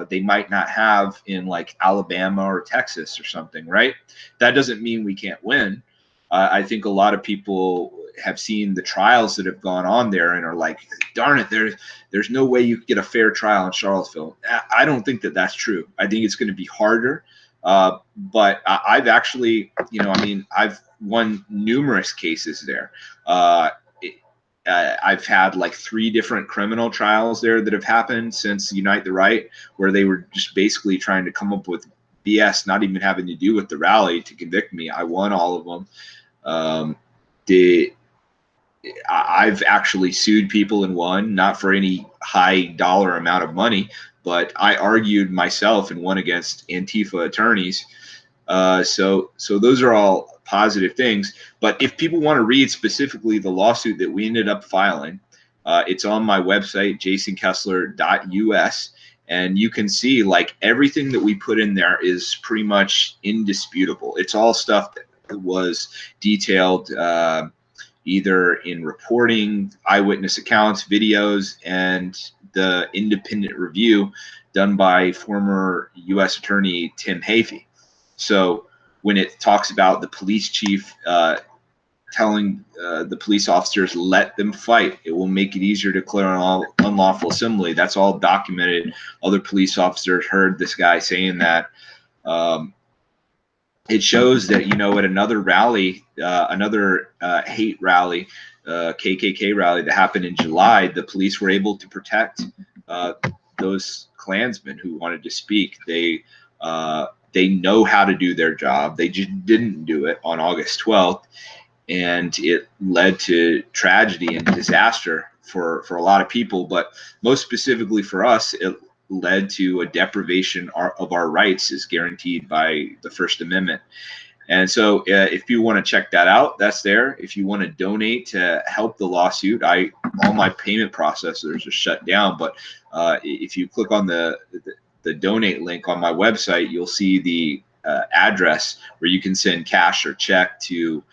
they might not have in like Alabama or Texas or something, right? That doesn't mean we can't win. I think a lot of people have seen the trials that have gone on there and are like, darn it, there's no way you could get a fair trial in Charlottesville. I don't think that that's true. I think it's going to be harder. But I've actually, I've won numerous cases there. I've had like 3 different criminal trials there that have happened since Unite the Right, where they were just basically trying to come up with BS, not even having to do with the rally, to convict me. I won all of them. I've actually sued people and won, not for any high dollar amount of money, but I argued myself and won against Antifa attorneys So those are all positive things. But if people want to read specifically the lawsuit that we ended up filing, it's on my website, jasonkessler.us. And you can see like everything that we put in there is pretty much indisputable. It's all stuff that was detailed either in reporting, eyewitness accounts, videos, and the independent review done by former U.S. Attorney Tim Hafey. So when it talks about the police chief telling the police officers, let them fight, it will make it easier to clear an unlawful assembly. That's all documented. Other police officers heard this guy saying that. It shows that, you know, at another rally, another hate rally, KKK rally that happened in July, the police were able to protect those Klansmen who wanted to speak. They know how to do their job. They just didn't do it on August 12th. And it led to tragedy and disaster for a lot of people, but most specifically for us, it led to a deprivation of our rights as guaranteed by the First Amendment. And so if you want to check that out, that's there. If you want to donate to help the lawsuit, all my payment processors are shut down, but if you click on the donate link on my website, you'll see the address where you can send cash or check to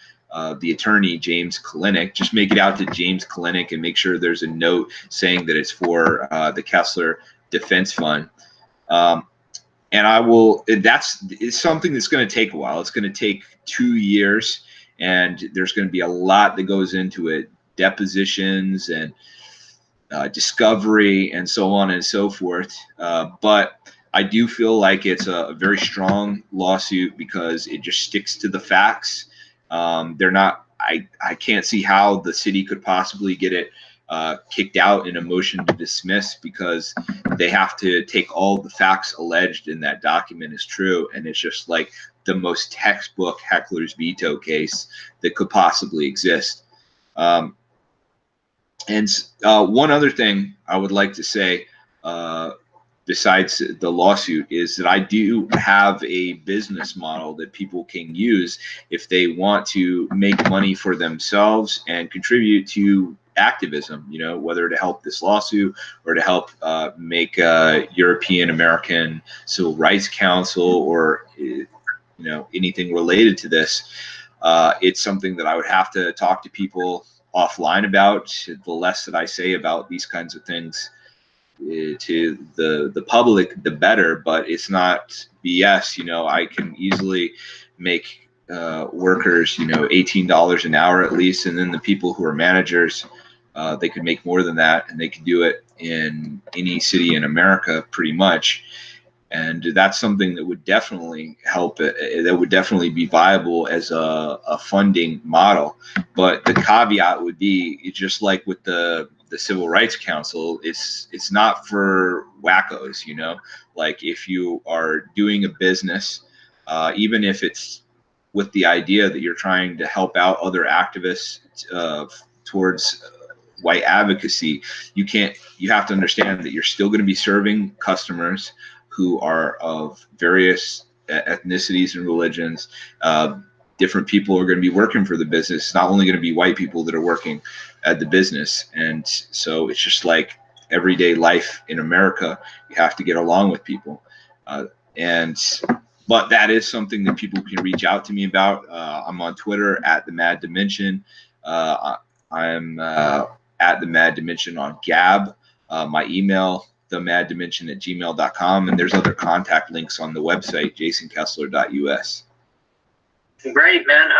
the attorney, James Kalinick. Just make it out to James Kalinick and make sure there's a note saying that it's for the Kessler Defense Fund. And I will, it's something that's going to take a while. It's going to take 2 years, and there's going to be a lot that goes into it, depositions and discovery and so on and so forth. But I do feel like it's a very strong lawsuit because it just sticks to the facts. I can't see how the city could possibly get it kicked out in a motion to dismiss, because they have to take all the facts alleged in that document as true. And it's just like the most textbook heckler's veto case that could possibly exist. And one other thing I would like to say, besides the lawsuit, is that I do have a business model that people can use if they want to make money for themselves and contribute to activism, you know, whether to help this lawsuit or to help make European American Civil Rights Council or, you know, anything related to this. It's something that I would have to talk to people offline about. The less that I say about these kinds of things to the public, the better. But it's not BS. You know, I can easily make workers, you know, $18 an hour at least, and then the people who are managers, they could make more than that, and they could do it in any city in America pretty much. And that's something that would definitely help it. That would definitely be viable as a funding model. But the caveat would be, it's just like with the Civil Rights Council, it's not for wackos, you know. Like if you are doing a business, even if it's with the idea that you're trying to help out other activists towards white advocacy, you have to understand that you're still going to be serving customers who are of various ethnicities and religions. Different people are going to be working for the business. It's not only going to be white people that are working at the business. And so it's just like everyday life in America. You have to get along with people. But that is something that people can reach out to me about. I'm on Twitter at the Mad Dimension. I'm at the Mad Dimension on Gab. My email, themadddimension@gmail.com, and there's other contact links on the website, jasonkessler.us. Great, man.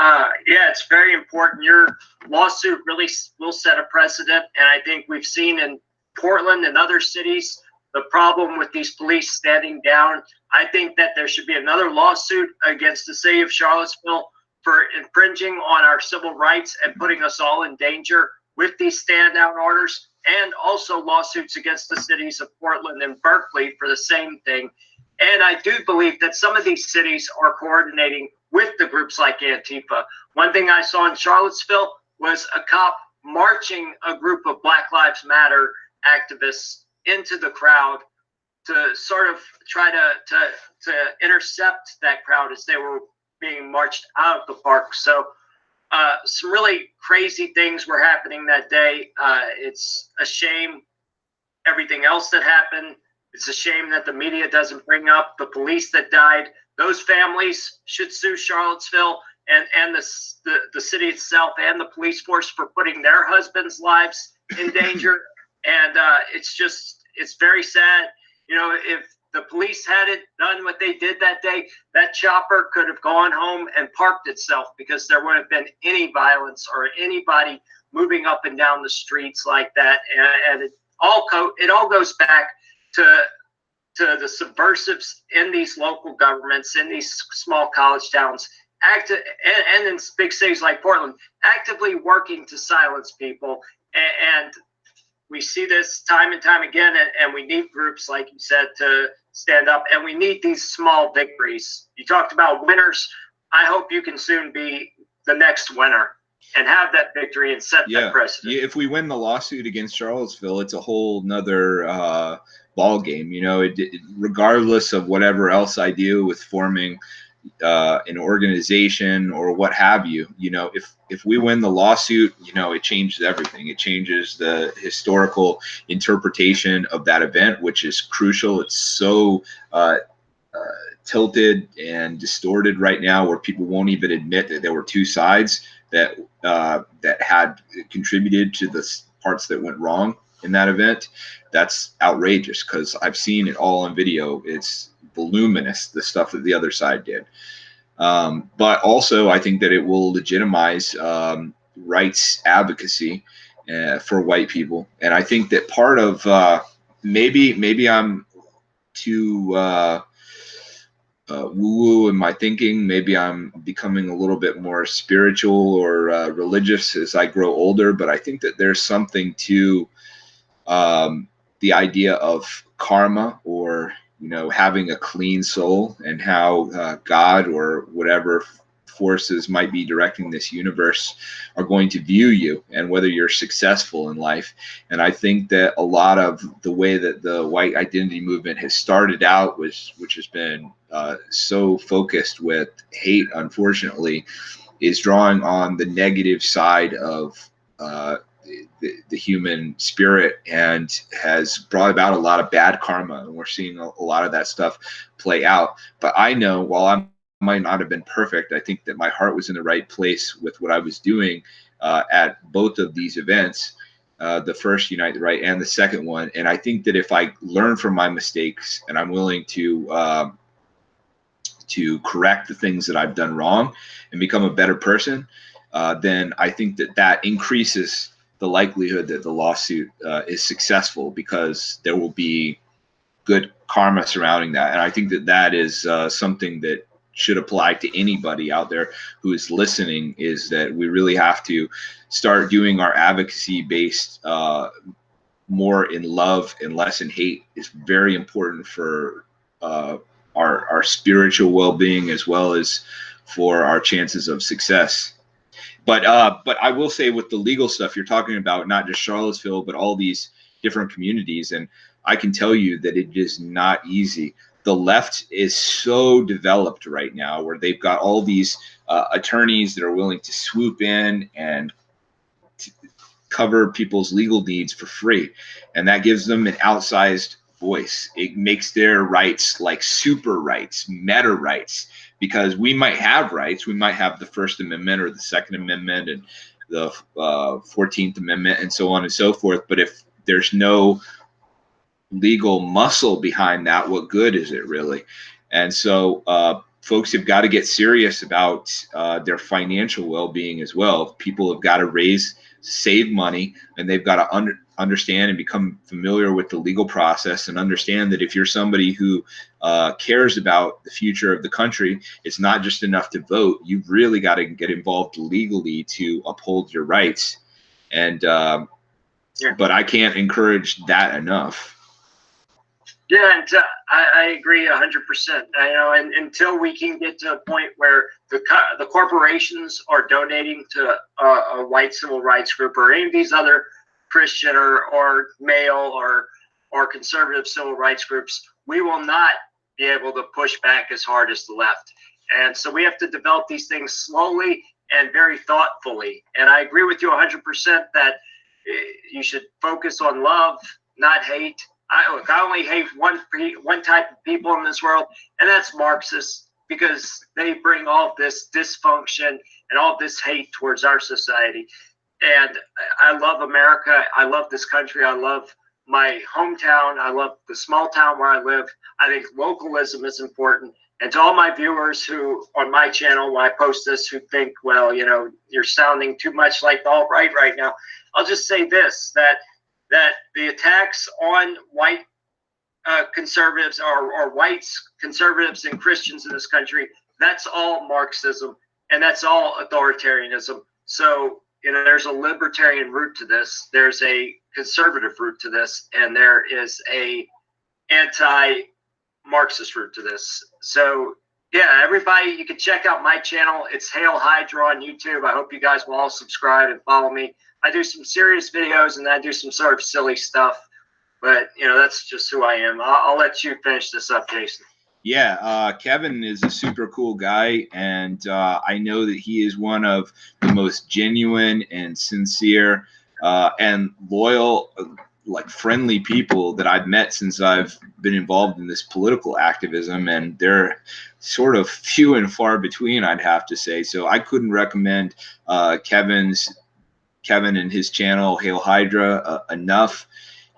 Yeah, it's very important. Your lawsuit really will set a precedent, and I think we've seen in Portland and other cities the problem with these police standing down. I think that there should be another lawsuit against the city of Charlottesville for infringing on our civil rights and putting us all in danger with these stand-down orders, and also lawsuits against the cities of Portland and Berkeley for the same thing. And I do believe that some of these cities are coordinating with the groups like Antifa. One thing I saw in Charlottesville was a cop marching a group of Black Lives Matter activists into the crowd sort of try to intercept that crowd as they were being marched out of the park. So some really crazy things were happening that day. It's a shame everything else that happened. It's a shame that the media doesn't bring up the police that died. Those families should sue Charlottesville and the city itself and the police force for putting their husbands' lives in danger. And it's very sad. You know, if the police hadn't done what they did that day, that chopper could have gone home and parked itself, because there wouldn't have been any violence or anybody moving up and down the streets like that. And it all goes back to the subversives in these local governments, in these small college towns, and in big cities like Portland, actively working to silence people. And we see this time and time again, and we need groups, like you said, to stand up, and we need these small victories. You talked about winners. I hope you can soon be the next winner and have that victory and set that precedent. Yeah, if we win the lawsuit against Charlottesville, it's a whole nother ball game. You know, regardless of whatever else I do with forming an organization or what have you, you know, if we win the lawsuit, you know, it changes everything. It changes the historical interpretation of that event, which is crucial. It's so tilted and distorted right now, where people won't even admit that there were two sides that had contributed to the parts that went wrong in that event. That's outrageous, because I've seen it all on video. It's voluminous, the stuff that the other side did. But also, I think that it will legitimize rights advocacy for white people. And I think that part of maybe I'm too woo-woo in my thinking. Maybe I'm becoming a little bit more spiritual or religious as I grow older. But I think that there's something to the idea of karma, or, you know, having a clean soul, and how God or whatever forces might be directing this universe are going to view you, and whether you're successful in life. And I think that a lot of the way that the white identity movement has started out, which has been so focused with hate, unfortunately, is drawing on the negative side of the human spirit, and has brought about a lot of bad karma. And we're seeing a lot of that stuff play out. But I know, while I might not have been perfect, I think that my heart was in the right place with what I was doing at both of these events, the first Unite the Right and the second one. And I think that if I learn from my mistakes, and I'm willing to correct the things that I've done wrong and become a better person, then I think that that increases the likelihood that the lawsuit is successful, because there will be good karma surrounding that. And I think that that is something that should apply to anybody out there who is listening, is that we really have to start doing our advocacy based more in love and less in hate. Is very important for our spiritual well-being, as well as for our chances of success. But I will say, with the legal stuff, you're talking about not just Charlottesville, but all these different communities. And I can tell you that it is not easy. The left is so developed right now, where they've got all these attorneys that are willing to swoop in and cover people's legal needs for free. And that gives them an outsized voice. It makes their rights like super rights, meta rights. Because we might have rights, we might have the First Amendment or the Second Amendment and the 14th Amendment and so on and so forth. But if there's no legal muscle behind that, what good is it really? And so folks have got to get serious about their financial well-being as well. People have got to save money, and they've got to understand and become familiar with the legal process, and understand that if you're somebody who cares about the future of the country, it's not just enough to vote. You've really got to get involved legally to uphold your rights. And but I can't encourage that enough. Yeah, and I agree 100%. I know, and until we can get to a point where the corporations are donating to a white civil rights group, or any of these other Christian or male or conservative civil rights groups, we will not be able to push back as hard as the left. And so we have to develop these things slowly and very thoughtfully. And I agree with you 100% that you should focus on love, not hate. I only hate one type of people in this world, and that's Marxists, because they bring all this dysfunction and all this hate towards our society. And I love America. I love this country. I love my hometown. I love the small town where I live. I think localism is important. And to all my viewers who on my channel, when I post this, who think, well, you know, you're sounding too much like the alt-right right now, I'll just say this, that the attacks on white conservatives or whites, conservatives and Christians in this country, that's all Marxism and that's all authoritarianism. So, you know, there's a libertarian root to this, there's a conservative root to this, and there is a anti-Marxist root to this. So yeah, everybody, you can check out my channel. It's Hail Hydra on YouTube. I hope you guys will all subscribe and follow me. I do some serious videos and I do some sort of silly stuff, but you know, that's just who I am. I'll let you finish this up, Jason. Yeah, Kevin is a super cool guy, and I know that he is one of the most genuine and sincere and loyal, like friendly people that I've met since I've been involved in this political activism, and they're sort of few and far between, I'd have to say. So I couldn't recommend Kevin and his channel Hail Hydra enough.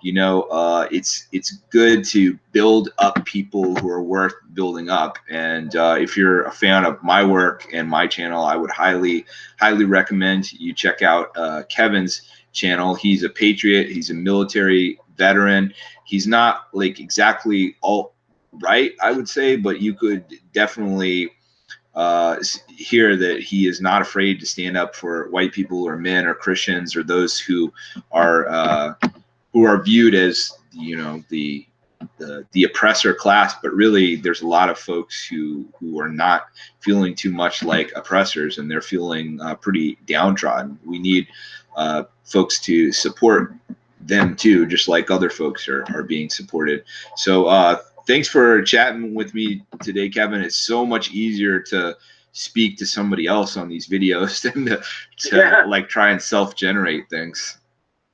You know, it's good to build up people who are worth building up. And if you're a fan of my work and my channel, I would highly recommend you check out Kevin's channel. He's a patriot. He's a military veteran. He's not like exactly alt-right, I would say, but you could definitely hear that he is not afraid to stand up for white people or men or Christians or those who are viewed as, you know, the oppressor class, but really there's a lot of folks who are not feeling too much like oppressors, and they're feeling pretty downtrodden. We need folks to support them too, just like other folks are being supported. So thanks for chatting with me today, Kevin. It's so much easier to speak to somebody else on these videos than to like try and self-generate things.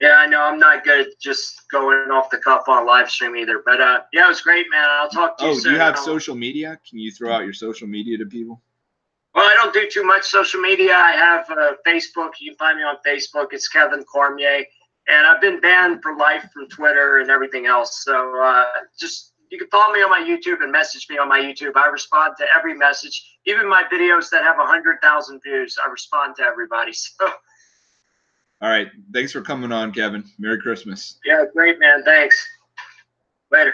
Yeah, I know I'm not good at just going off the cuff on live stream either. But yeah, it was great, man. I'll talk to you soon. Oh, do you have social media? Can you throw out your social media to people? Well, I don't do too much social media. I have Facebook. You can find me on Facebook. It's Kevin Cormier. And I've been banned for life from Twitter and everything else. So just you can follow me on my YouTube and message me on my YouTube. I respond to every message. Even my videos that have 100,000 views, I respond to everybody. So. All right. Thanks for coming on, Kevin. Merry Christmas. Yeah, great, man. Thanks. Later.